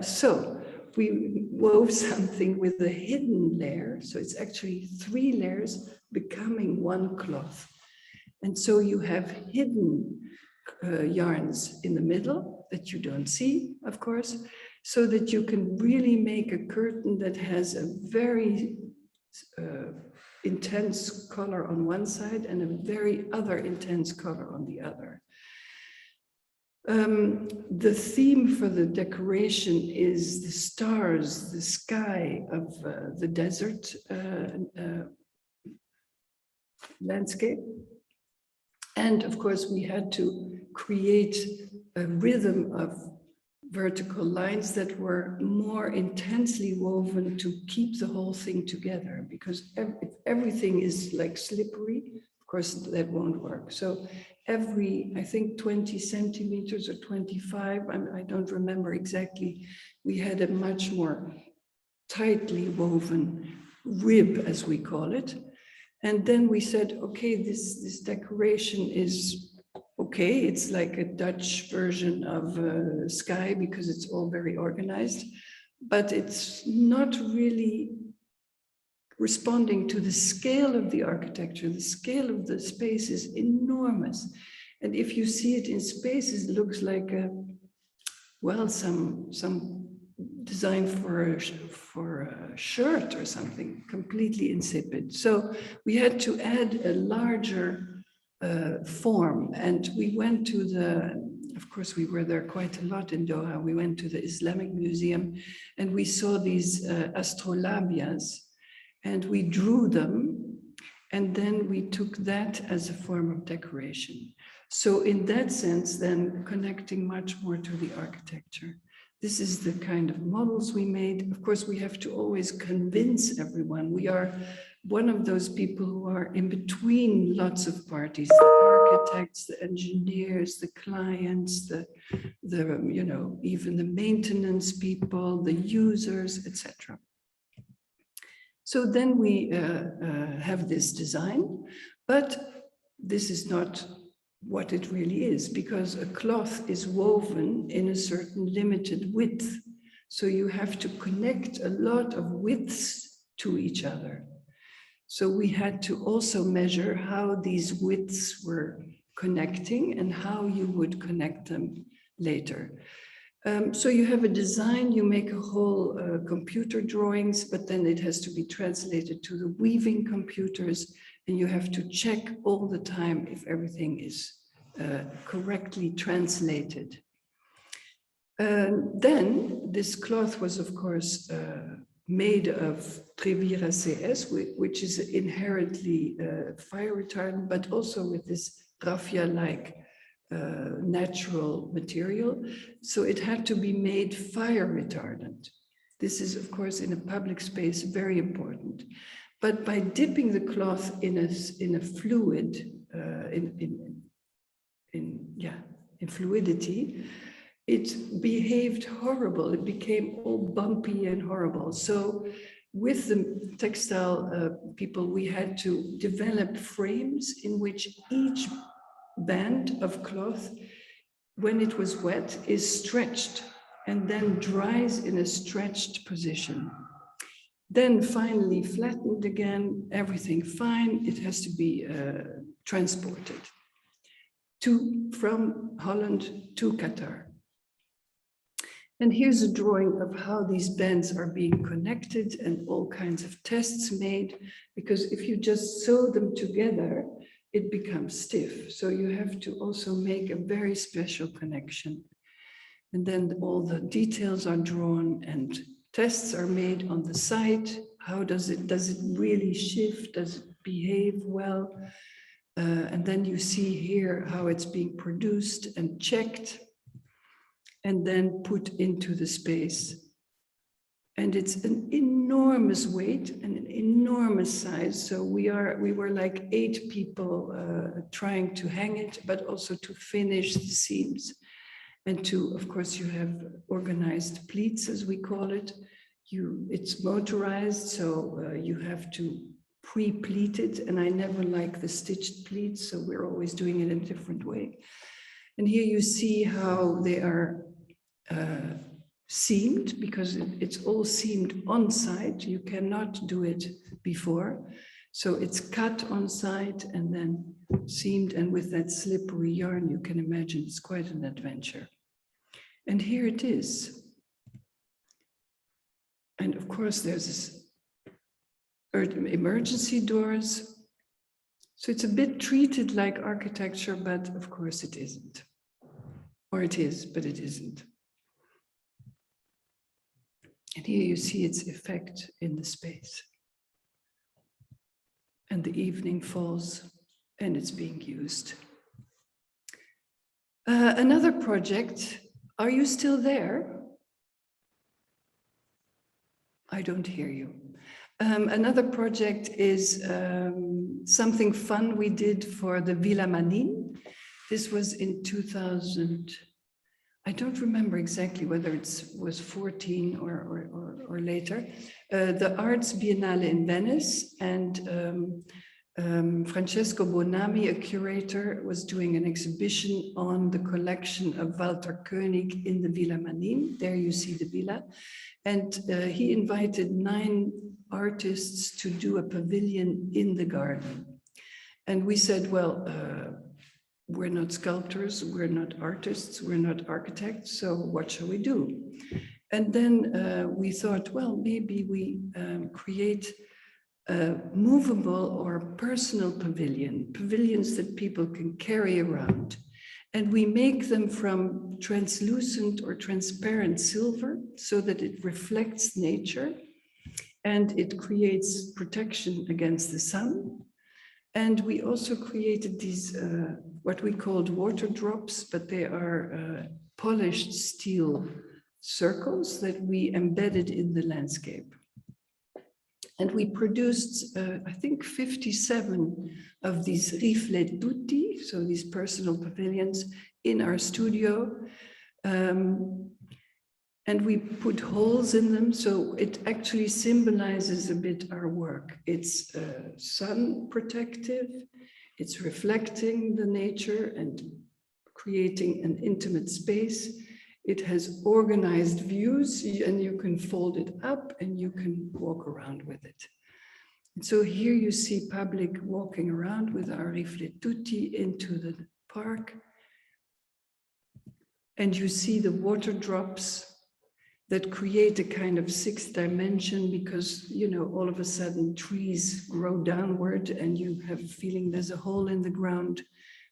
So we wove something with a hidden layer. So it's actually 3 layers becoming one cloth. And so you have hidden yarns in the middle that you don't see, of course, so that you can really make a curtain that has a very intense color on one side and a very other intense color on the other. The theme for the decoration is the stars, the sky of the desert landscape. And of course, we had to create a rhythm of vertical lines that were more intensely woven to keep the whole thing together, because if everything is like slippery, of course, that won't work. So every, I think 20 centimeters or 25, I don't remember exactly, we had a much more tightly woven rib, as we call it. And then we said, okay, this decoration is okay. It's like a Dutch version of sky because it's all very organized, but it's not really responding to the scale of the architecture. The scale of the space is enormous. And if you see it in spaces, it looks like some design for a shirt or something, completely insipid. So we had to add a larger form, and we went to of course we were there quite a lot in Doha. We went to the Islamic Museum and we saw these astrolabias, and we drew them, and then we took that as a form of decoration. So in that sense, then connecting much more to the architecture. This is the kind of models we made. Of course, we have to always convince everyone. We are one of those people who are in between lots of parties, the architects, the engineers, the clients, the even the maintenance people, the users, etc. So then we have this design, but this is not what it really is, because a cloth is woven in a certain limited width. So you have to connect a lot of widths to each other. So we had to also measure how these widths were connecting and how you would connect them later. So you have a design, you make a whole computer drawings, but then it has to be translated to the weaving computers, and you have to check all the time if everything is correctly translated. Then this cloth was, of course, made of Trevira CS, which is inherently fire retardant, but also with this raffia-like natural material. So it had to be made fire retardant. This is, of course, in a public space, very important. But by dipping the cloth in a fluid, in fluidity, it behaved horrible. It became all bumpy and horrible. So with the textile people, we had to develop frames in which each band of cloth, when it was wet, is stretched and then dries in a stretched position. Then finally flattened again, everything fine. It has to be transported from Holland to Qatar. And here's a drawing of how these bands are being connected and all kinds of tests made, because if you just sew them together, it becomes stiff. So you have to also make a very special connection. And then all the details are drawn and tests are made on the site. How does it really shift? Does it behave well? And then you see here how it's being produced and checked and then put into the space. And it's an enormous weight and an enormous size. So we were like 8 people trying to hang it, but also to finish the seams. And to, of course, you have organized pleats, as we call it. It's motorized, so you have to pre-pleat it. And I never like the stitched pleats, so we're always doing it in a different way. And here you see how they are seamed, because it's all seamed on site. You cannot do it before. So it's cut on site and then seamed, and with that slippery yarn, you can imagine it's quite an adventure. And here it is. And of course, there's this emergency doors. So it's a bit treated like architecture, but of course it isn't. Or it is, but it isn't. And here you see its effect in the space. And the evening falls and it's being used. Another project, are you still there? I don't hear you. Another project is something fun we did for the Villa Manin. This was in 2000. I don't remember exactly whether it was 14 or later. The Arts Biennale in Venice, and Francesco Bonami, a curator, was doing an exhibition on the collection of Walter Koenig in the Villa Manin. There you see the villa. And he invited 9 artists to do a pavilion in the garden. And we said, well, we're not sculptors, we're not artists, we're not architects, so what shall we do? And then we thought, well, maybe we create a movable or personal pavilions that people can carry around. And we make them from translucent or transparent silver so that it reflects nature and it creates protection against the sun. And we also created these, what we called water drops, but they are polished steel circles that we embedded in the landscape. And we produced, I think, 57 of these riflettuti, so these personal pavilions, in our studio. And we put holes in them, so it actually symbolizes a bit our work. It's sun protective, it's reflecting the nature and creating an intimate space. It has organized views, and you can fold it up and you can walk around with it. And so here you see public walking around with our riflettuti into the park. And you see the water drops that create a kind of 6th dimension, because, you know, all of a sudden trees grow downward and you have a feeling there's a hole in the ground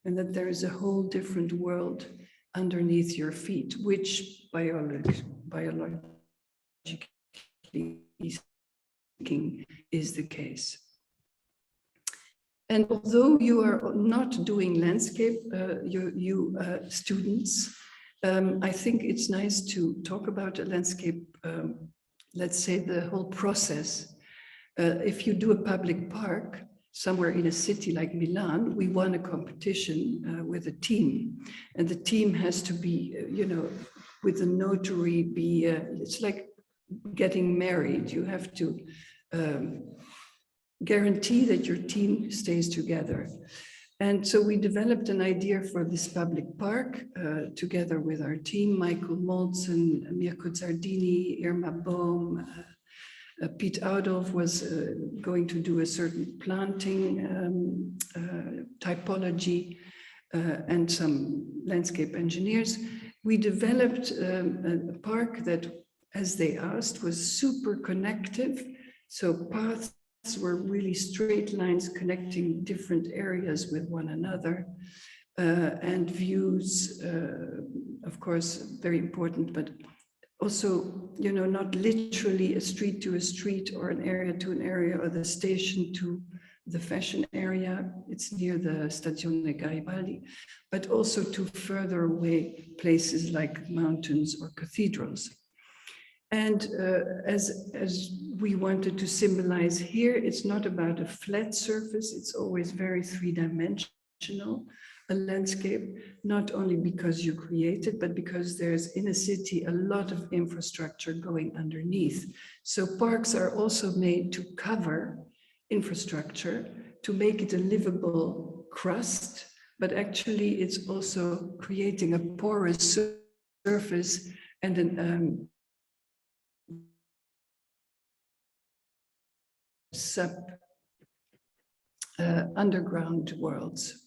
and that there is a whole different world underneath your feet, which biologically speaking is the case. And although you are not doing landscape, you students, I think it's nice to talk about a landscape, let's say the whole process. If you do a public park somewhere in a city like Milan, we won a competition with a team. And the team has to be, you know, with the notary, it's like getting married. You have to guarantee that your team stays together. And so we developed an idea for this public park together with our team, Michael Moltzen, Mirko Zardini, Irma Bohm, Piet Oudolf was going to do a certain planting typology and some landscape engineers. We developed a park that, as they asked, was super connective. So paths were really straight lines connecting different areas with one another. And views, of course, very important, but also, you know, not literally a street to a street or an area to an area or the station to the fashion area. It's near the Stazione Garibaldi, but also to further away places like mountains or cathedrals. And as we wanted to symbolize here, it's not about a flat surface, it's always very three-dimensional, a landscape, not only because you create it, but because there's in a city a lot of infrastructure going underneath. So parks are also made to cover infrastructure, to make it a livable crust, but actually it's also creating a porous surface and an underground worlds.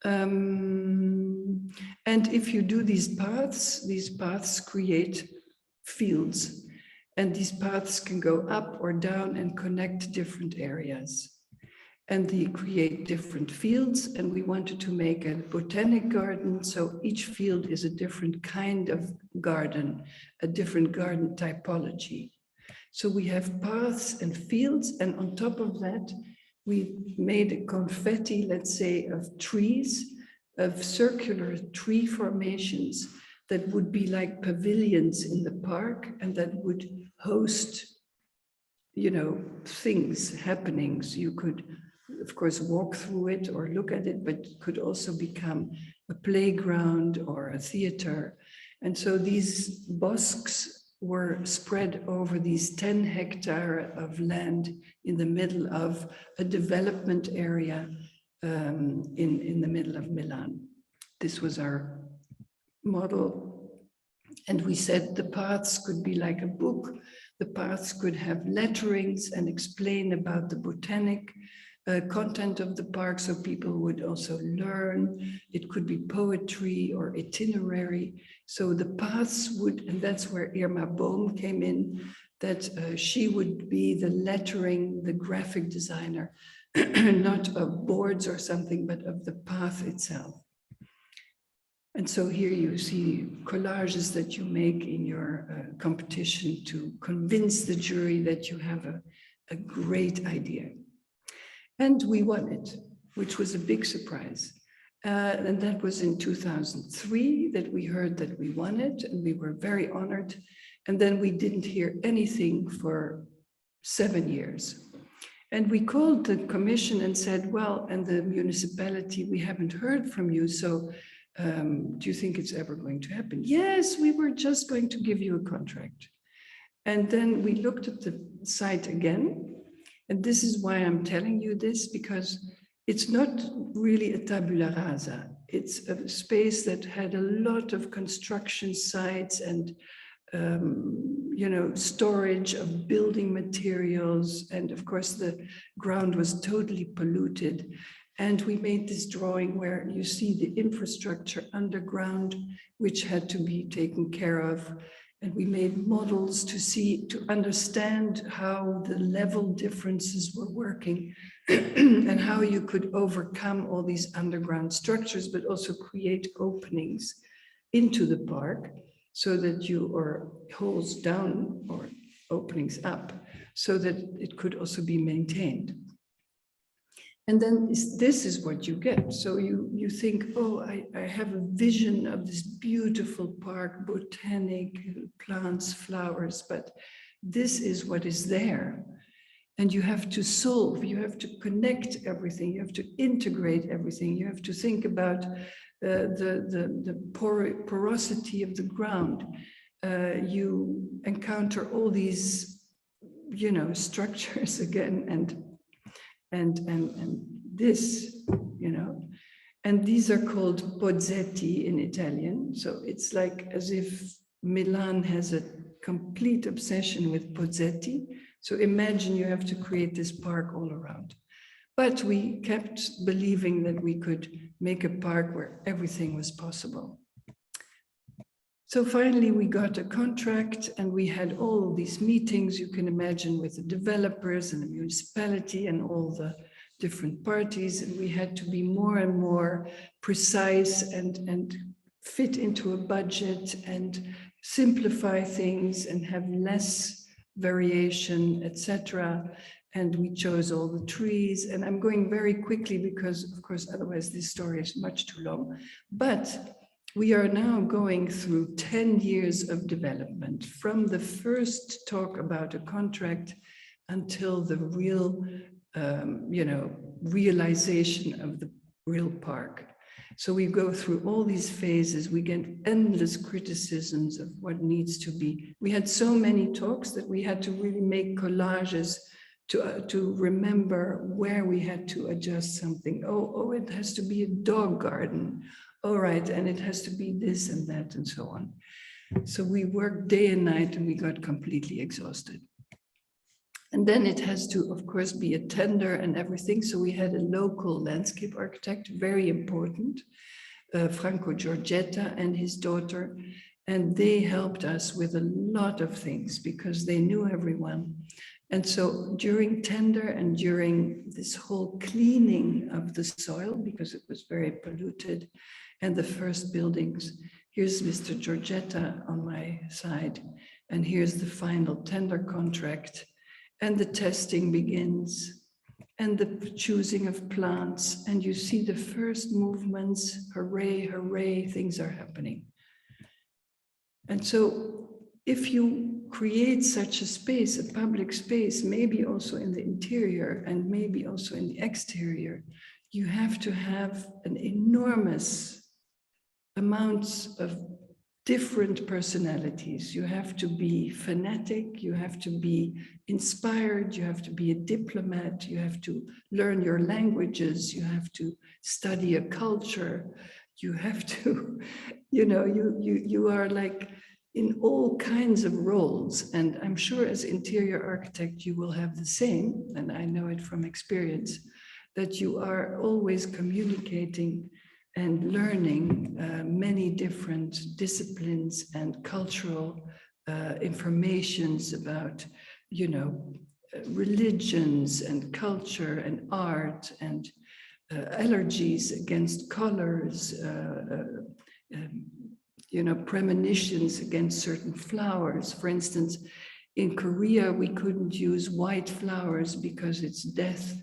And if you do these paths create fields, and these paths can go up or down and connect different areas. And they create different fields, and we wanted to make a botanic garden, so each field is a different kind of garden, a different garden typology. So we have paths and fields, and on top of that, we made a confetti, let's say, of trees, of circular tree formations that would be like pavilions in the park and that would host, you know, things, happenings. You could, of course, walk through it or look at it, but it could also become a playground or a theater. And so these bosques were spread over these 10 hectares of land in the middle of a development area in the middle of Milan. This was our model. And we said the paths could be like a book. The paths could have letterings and explain about the botanic content of the park, so people would also learn. It could be poetry or itinerary. So the paths would, and that's where Irma Boom came in, that she would be the lettering, the graphic designer, not of boards or something, but of the path itself. And so here you see collages that you make in your competition to convince the jury that you have a great idea. And we won it, which was a big surprise. And that was in 2003 that we heard that we won it, and we were very honored. And then we didn't hear anything for 7 years. And we called the commission and said, well, and the municipality, we haven't heard from you, so do you think it's ever going to happen? Yes, we were just going to give you a contract. And then we looked at the site again. And this is why I'm telling you this, because it's not really a tabula rasa. It's a space that had a lot of construction sites and you know, storage of building materials. And of course, the ground was totally polluted. And we made this drawing where you see the infrastructure underground, which had to be taken care of. And we made models to understand how the level differences were working and how you could overcome all these underground structures, but also create openings into the park so that or holes down or openings up so that it could also be maintained. And then this is what you get. So you think, oh, I have a vision of this beautiful park, botanic, plants, flowers, but this is what is there. And you have to solve, you have to connect everything, you have to integrate everything, you have to think about the porosity of the ground. You encounter all these, you know, structures again, and this, you know, and these are called pozzetti in Italian. So it's like as if Milan has a complete obsession with pozzetti. So imagine you have to create this park all around. But we kept believing that we could make a park where everything was possible. So finally, we got a contract and we had all these meetings, you can imagine, with the developers and the municipality and all the different parties. And we had to be more and more precise and fit into a budget and simplify things and have less variation, etc. And we chose all the trees. And I'm going very quickly because, of course, otherwise this story is much too long. But we are now going through 10 years of development, from the first talk about a contract until the real, realization of the real park. So we go through all these phases, we get endless criticisms of what needs to be. We had so many talks that we had to really make collages to remember where we had to adjust something. Oh, it has to be a dog garden. All right, and it has to be this and that and so on. So we worked day and night and we got completely exhausted. And then it has to, of course, be a tender and everything. So we had a local landscape architect, very important, Franco Giorgetta and his daughter. And they helped us with a lot of things because they knew everyone. And so during tender and during this whole cleaning of the soil, because it was very polluted, and the first buildings, here's Mr. Giorgetta on my side, and here's the final tender contract, and the testing begins, and the choosing of plants, and you see the first movements, hooray, hooray, things are happening. And so if you create such a space, a public space, maybe also in the interior and maybe also in the exterior, you have to have an enormous amounts of different personalities. You have to be fanatic, you have to be inspired, you have to be a diplomat, you have to learn your languages, you have to study a culture, you have to, you are like in all kinds of roles. And I'm sure as interior architect, you will have the same, and I know it from experience, that you are always communicating and learning many different disciplines and cultural informations about, religions and culture and art and allergies against colors, premonitions against certain flowers. For instance, in Korea, we couldn't use white flowers because it's death,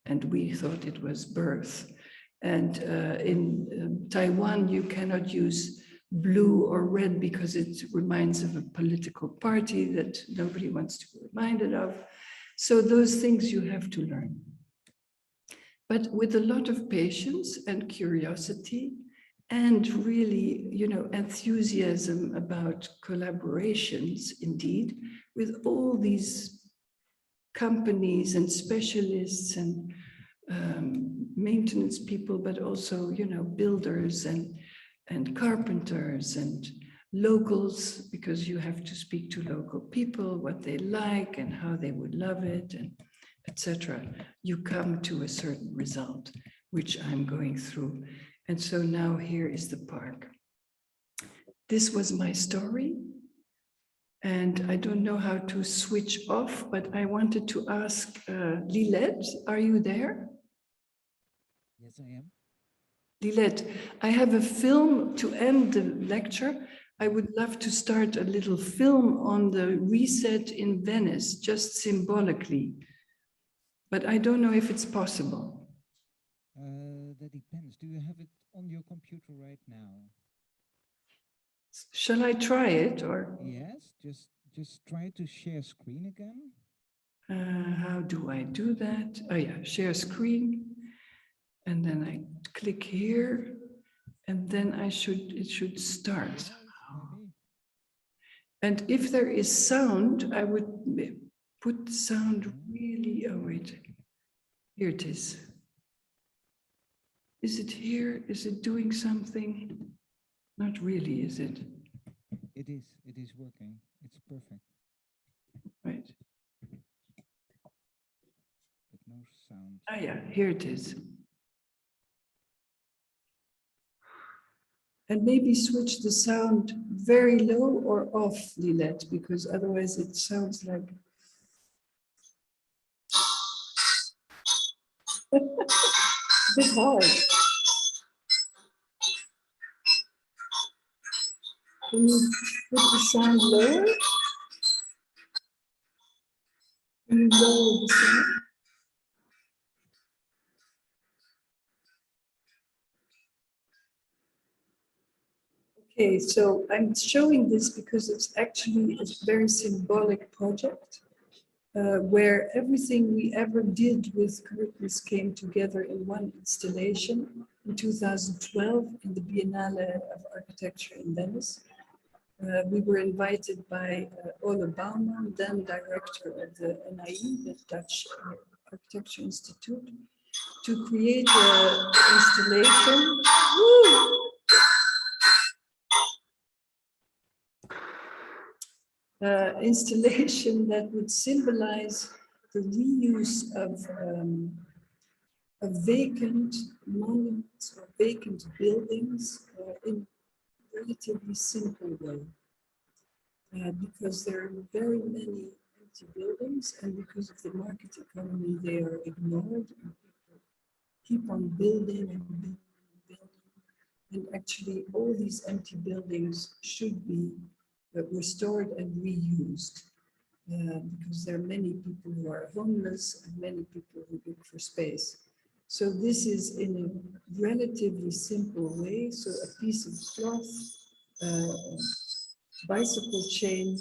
and we thought it was birth. And in Taiwan, you cannot use blue or red because it reminds of a political party that nobody wants to be reminded of. So those things you have to learn. But with a lot of patience and curiosity and really, enthusiasm about collaborations, indeed, with all these companies and specialists and maintenance people, but also, builders and carpenters and locals, because you have to speak to local people, what they like and how they would love it, and etc. You come to a certain result, which I'm going through. And so now here is the park. This was my story. And I don't know how to switch off, but I wanted to ask Lilette, are you there? Yes, I am. Lilette, I have a film to end the lecture. I would love to start a little film on the reset in Venice, just symbolically. But I don't know if it's possible. That depends. Do you have it on your computer right now? Shall I try it or? Yes, just try to share screen again. How do I do that? Oh yeah, share screen. And then I click here, and then it should start. Maybe. And if there is sound, I would put the sound really, oh wait, here it is. Is it here? Is it doing something? Not really, is it? It is working. It's perfect. Right. But no sound. Ah yeah, here it is. And maybe switch the sound very low or off, Lilette, because otherwise it sounds like a bit hard. Can you put the sound lower? Can you lower the sound? Okay, so I'm showing this because it's actually a very symbolic project where everything we ever did with curtains came together in one installation in 2012 in the Biennale of Architecture in Venice. We were invited by Ole Bouwman, then director of the NIE, the Dutch Architecture Institute, to create an installation. Woo! Installation that would symbolize the reuse of vacant monuments or vacant buildings in a relatively simple way. Because there are very many empty buildings, and because of the market economy, they are ignored, and people keep on building and building and building. And actually, all these empty buildings should be restored and reused, because there are many people who are homeless and many people who look for space. So this is in a relatively simple way. So a piece of cloth, bicycle chain,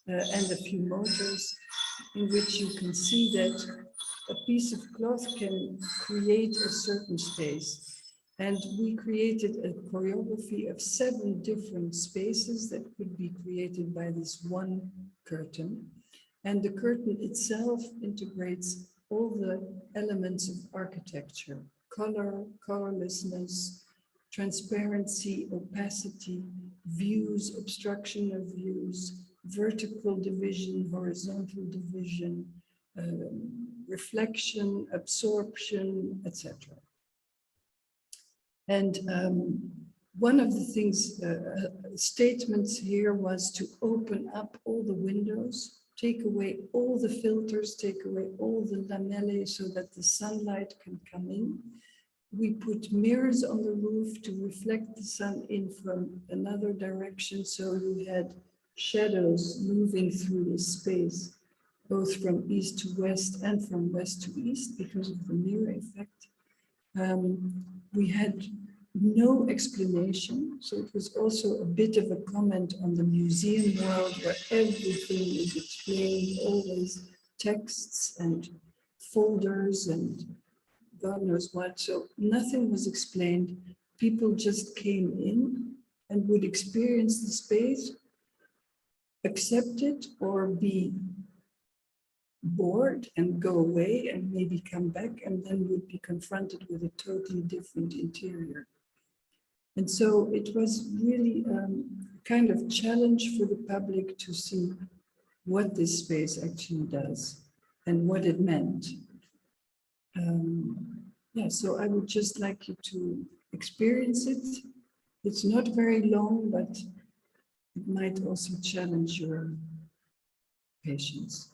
and a few motors, in which you can see that a piece of cloth can create a certain space. And we created a choreography of 7 different spaces that could be created by this one curtain. And the curtain itself integrates all the elements of architecture: color, colorlessness, transparency, opacity, views, obstruction of views, vertical division, horizontal division, reflection, absorption, etc. And one of the things, statements here was to open up all the windows, take away all the filters, take away all the lamellae so that the sunlight can come in. We put mirrors on the roof to reflect the sun in from another direction, so you had shadows moving through the space, both from east to west and from west to east because of the mirror effect. We had no explanation, so it was also a bit of a comment on the museum world where everything is explained, always texts and folders and God knows what. So nothing was explained. People just came in and would experience the space, accept it, or be bored and go away and maybe come back, and then would be confronted with a totally different interior. And so it was really kind of challenge for the public to see what this space actually does and what it meant. Yeah, so I would just like you to experience it. It's not very long, but it might also challenge your patience.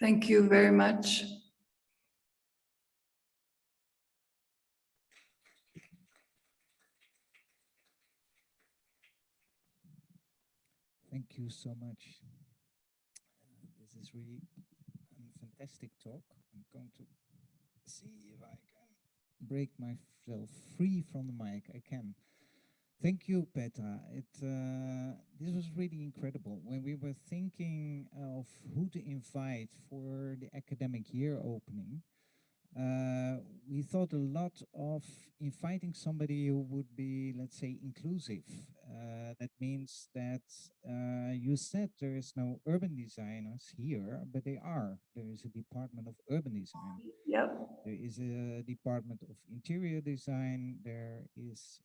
Thank you very much. Thank you so much. This is really a fantastic talk. I'm going to see if I can break myself free from the mic. I can. Thank you, Petra. This was really incredible. When we were thinking of who to invite for the academic year opening, we thought a lot of inviting somebody who would be, let's say, inclusive. That means that you said there is no urban designers here, but they are. There is a department of urban design. Yep. There is a department of interior design. There is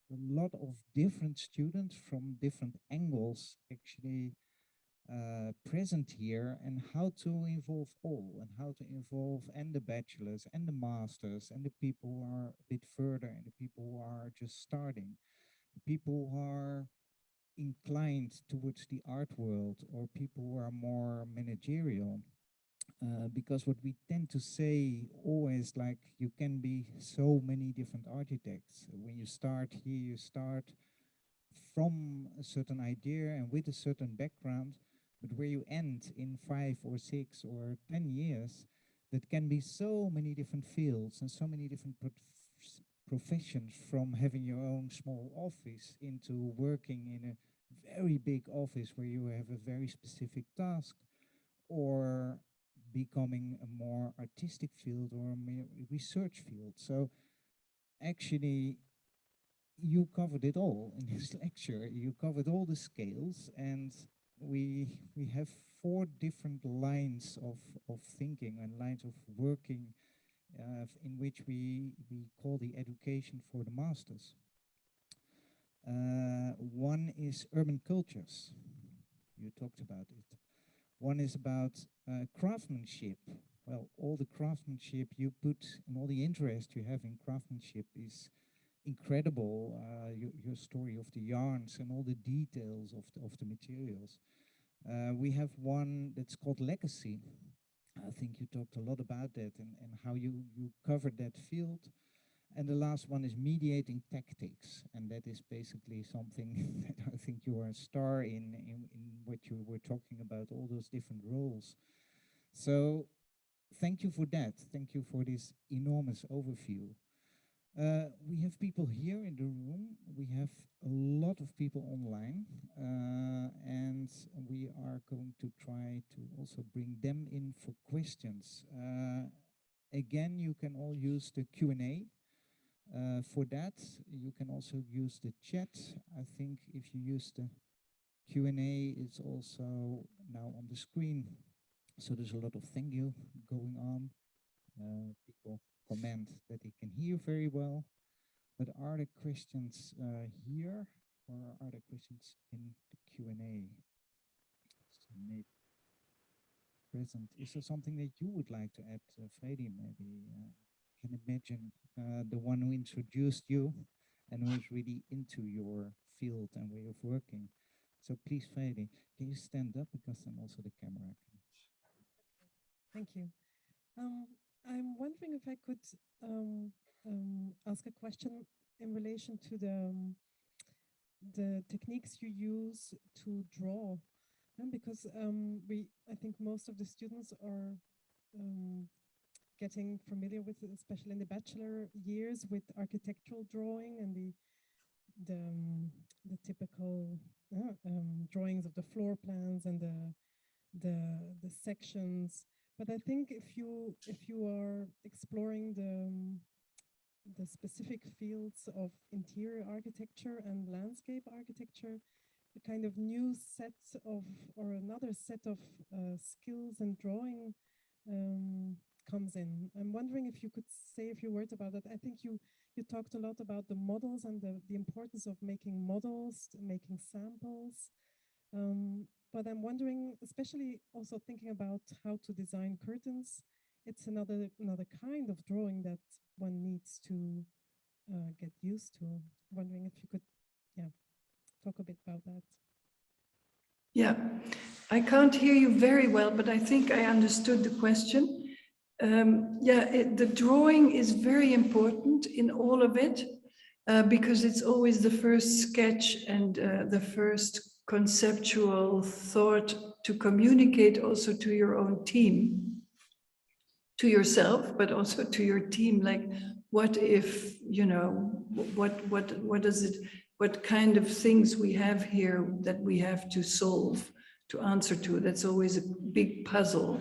a lot of different students from different angles actually present here, and how to involve all, and how to involve and the bachelors and the masters and the people who are a bit further and the people who are just starting, the people who are inclined towards the art world, or people who are more managerial. Because what we tend to say always, like, you can be so many different architects. When you start here, you start from a certain idea and with a certain background, but where you end in 5 or 6 or 10 years, that can be so many different fields and so many different professions, from having your own small office into working in a very big office where you have a very specific task, or becoming a more artistic field or a more research field. So actually, you covered it all in this lecture. You covered all the scales, and we have 4 different lines of thinking and lines of working in which we call the education for the masters. One is urban cultures. You talked about it. One is about craftsmanship. Well, all the craftsmanship you put and all the interest you have in craftsmanship is incredible. Your story of the yarns and all the details of the materials. We have one that's called legacy. I think you talked a lot about that, and how you covered that field. And the last one is mediating tactics, and that is basically something that I think you are a star in what you were talking about, all those different roles. So thank you for that. Thank you for this enormous overview. We have people here in the room. We have a lot of people online, and we are going to try to also bring them in for questions. Again, you can all use the Q&A. For that, you can also use the chat. I think if you use the Q&A, it's also now on the screen. So there's a lot of thank you going on. People comment that they can hear very well. But are there questions here, or are there questions in the Q&A? So maybe present. Is there something that you would like to add, Freddy, maybe? Can imagine the one who introduced you and who is really into your field and way of working. So please, Freddy, can you stand up, because then also the camera can. Thank you. I'm wondering if I could ask a question in relation to the techniques you use to draw, because I think most of the students are getting familiar with, especially in the bachelor years, with architectural drawing and the typical drawings of the floor plans and the sections. But I think if you are exploring the specific fields of interior architecture and landscape architecture, a kind of new set of, or another set of skills and drawing comes in. I'm wondering if you could say a few words about that. I think you talked a lot about the models and the importance of making models, making samples. But I'm wondering, especially also thinking about how to design curtains, it's another kind of drawing that one needs to get used to. Wondering if you could, talk a bit about that. Yeah, I can't hear you very well, but I think I understood the question. The drawing is very important in all of it because it's always the first sketch and the first conceptual thought to communicate also to your own team, to yourself, but also to your team. Like, what if, you know, what does it, what kind of things we have here that we have to solve, to answer to? That's always a big puzzle,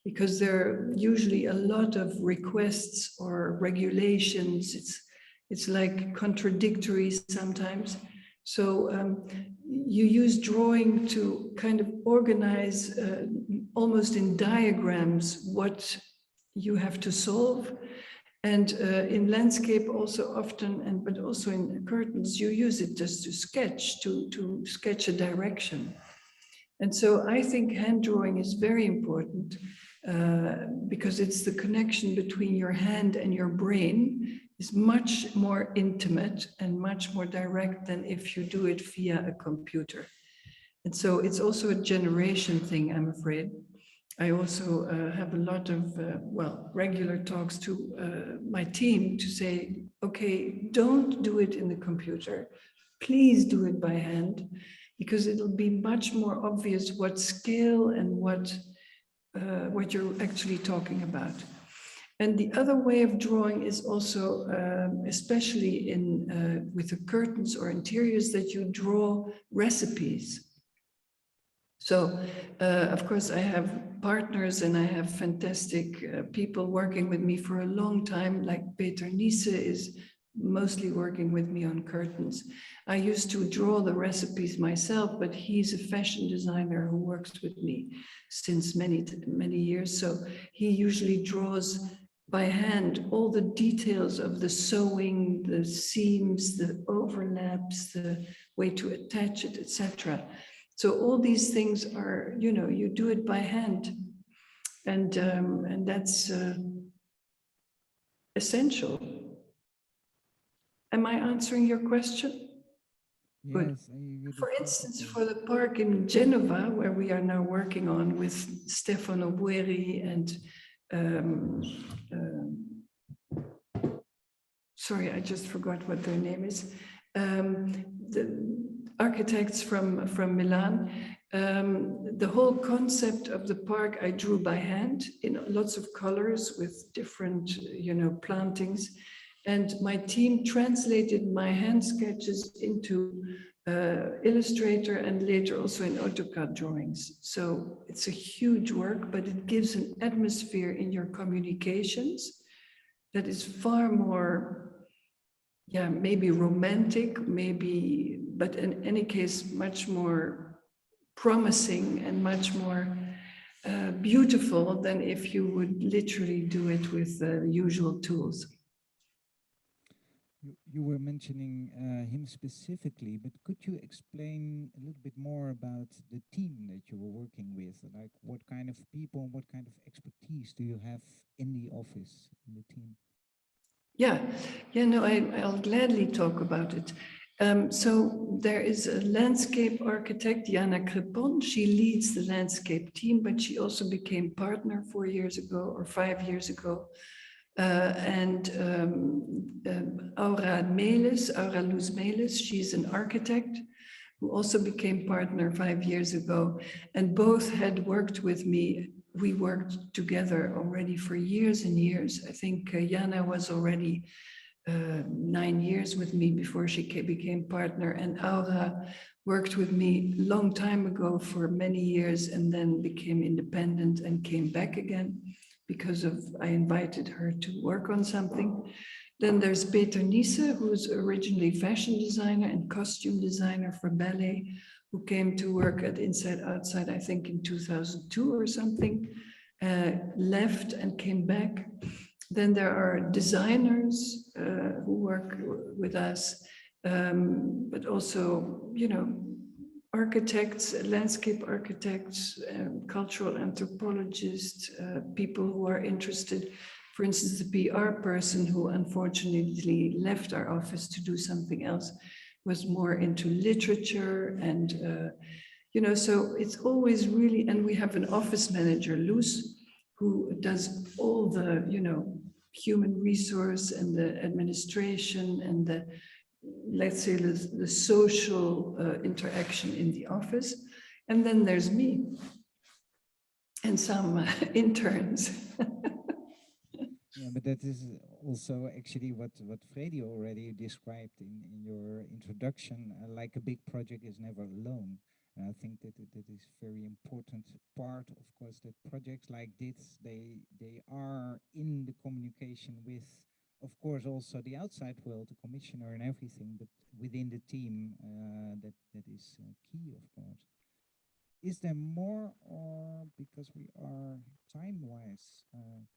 because there are usually a lot of requests or regulations. It's like contradictory sometimes. So you use drawing to kind of organize almost in diagrams what you have to solve. And in landscape also often, but also in curtains, you use it just to sketch, to sketch a direction. And so I think hand drawing is very important because it's the connection between your hand and your brain is much more intimate and much more direct than if you do it via a computer. And so it's also a generation thing, I'm afraid. I also have a lot of, regular talks to my team to say, okay, don't do it in the computer. Please do it by hand, because it'll be much more obvious what scale and what you're actually talking about. And the other way of drawing is also, especially in with the curtains or interiors, that you draw recipes. So, of course, I have partners and I have fantastic people working with me for a long time, like Petra Blese is mostly working with me on curtains. I used to draw the recipes myself, but he's a fashion designer who works with me since many, many years. So he usually draws by hand all the details of the sewing, the seams, the overlaps, the way to attach it, etc. So all these things are, you know, you do it by hand, and that's essential. Am I answering your question? Yes. For instance, for the park in Genova, where we are now working on with Stefano Bueri and sorry, I just forgot what their name is. The architects from Milan. The whole concept of the park I drew by hand in lots of colors with different, you know, plantings. And my team translated my hand sketches into Illustrator and later also in AutoCAD drawings. So it's a huge work, but it gives an atmosphere in your communications that is far more, yeah, maybe romantic, maybe, but in any case, much more promising and much more beautiful than if you would literally do it with the usual tools. You were mentioning him specifically, but could you explain a little bit more about the team that you were working with? Like, what kind of people, what kind of expertise do you have in the office, in the team? I'll gladly talk about it. So there is a landscape architect, Jana Crepon. She leads the landscape team, but she also became partner 4 years ago or 5 years ago. Aura Luz Melis, she's an architect who also became partner 5 years ago, and both had worked with me. We worked together already for years and years. I think Jana was already 9 years with me before she became partner, and Aura worked with me a long time ago for many years and then became independent and came back again because I invited her to work on something. Then there's Petra Blesa, who's originally fashion designer and costume designer for ballet, who came to work at Inside Outside, I think in 2002 or something, left and came back. Then there are designers who work with us, but also, you know, architects, landscape architects, cultural anthropologists, people who are interested. For instance, the PR person who unfortunately left our office to do something else was more into literature and You know, so it's always really, and we have an office manager, Luz, who does all the, you know, human resource and the administration and the, let's say, the social interaction in the office. And then there's me and some interns. Yeah, but that is also actually what Freddy already described in your introduction. Like a big project is never alone. And I think that that is very important part, of course, that projects like this, they are in the communication with, of course, also the outside world, the commissioner and everything, but within the team, that is key, of course. Is there more, or because we are time-wise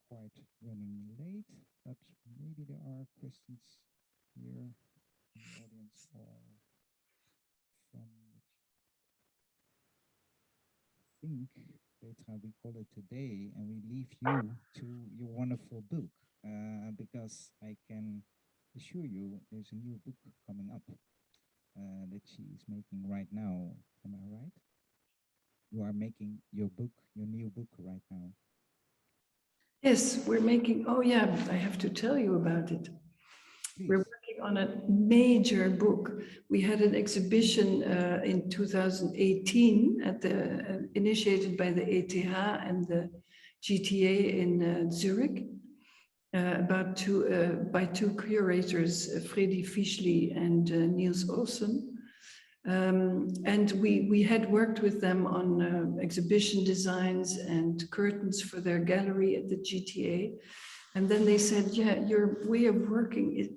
quite running late, but maybe there are questions here in the audience or from, I think, Petra, we call it today, and we leave you to your wonderful book, because I can assure you there's a new book coming up that she is making right now. Am I right? You are making your book, your new book right now. Yes, we're making, oh yeah, I have to tell you about it. Please. We're working on a major book. We had an exhibition in 2018 at the, initiated by the ETH and the GTA in Zurich, by two curators, Freddy Fischli and Niels Olsen. And we had worked with them on exhibition designs and curtains for their gallery at the GTA. And then they said, yeah, your way of working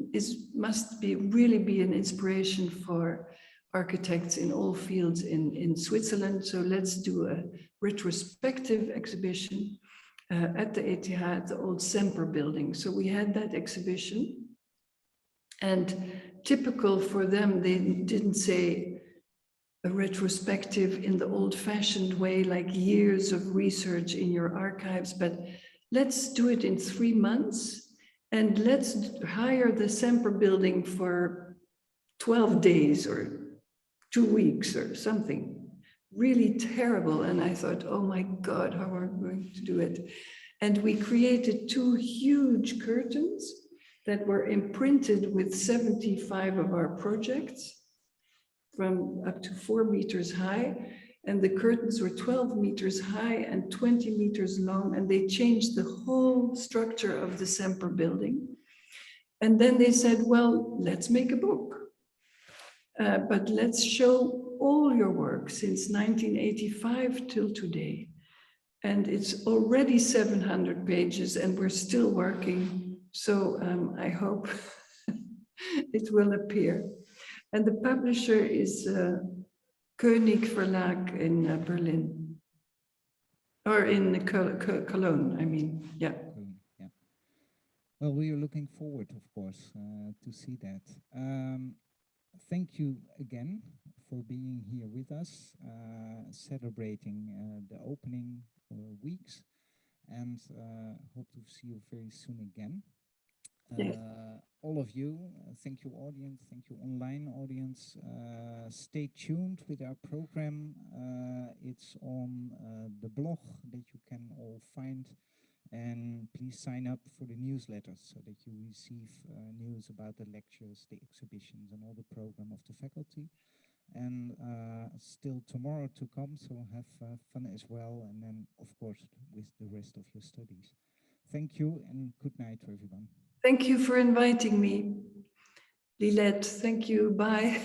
must really be an inspiration for architects in all fields in Switzerland. So let's do a retrospective exhibition at the ETH, at the old Semper building. So we had that exhibition. And typical for them, they didn't say a retrospective in the old-fashioned way, like years of research in your archives, but let's do it in 3 months, and let's hire the Semper building for 12 days or 2 weeks or something. Really terrible. And I thought, oh my God, how are we going to do it? And we created 2 huge curtains that were imprinted with 75 of our projects, from up to 4 meters high, and the curtains were 12 meters high and 20 meters long, and they changed the whole structure of the Semper building. And then they said, well, let's make a book, but let's show all your work since 1985 till today. And it's already 700 pages and we're still working. So I hope it will appear. And the publisher is Koenig Verlag in Berlin, or in Cologne, I mean, yeah. Yeah. Well, we are looking forward, of course, to see that. Thank you again for being here with us, celebrating the opening weeks, and hope to see you very soon again. Yes. All of you, thank you audience, thank you online audience. Stay tuned with our program. It's on the blog that you can all find, and please sign up for the newsletters so that you receive news about the lectures, the exhibitions, and all the program of the faculty. And still tomorrow to come, so have fun as well, and then of course with the rest of your studies. Thank you and good night to everyone. Thank you for inviting me. Lilette, thank you, bye.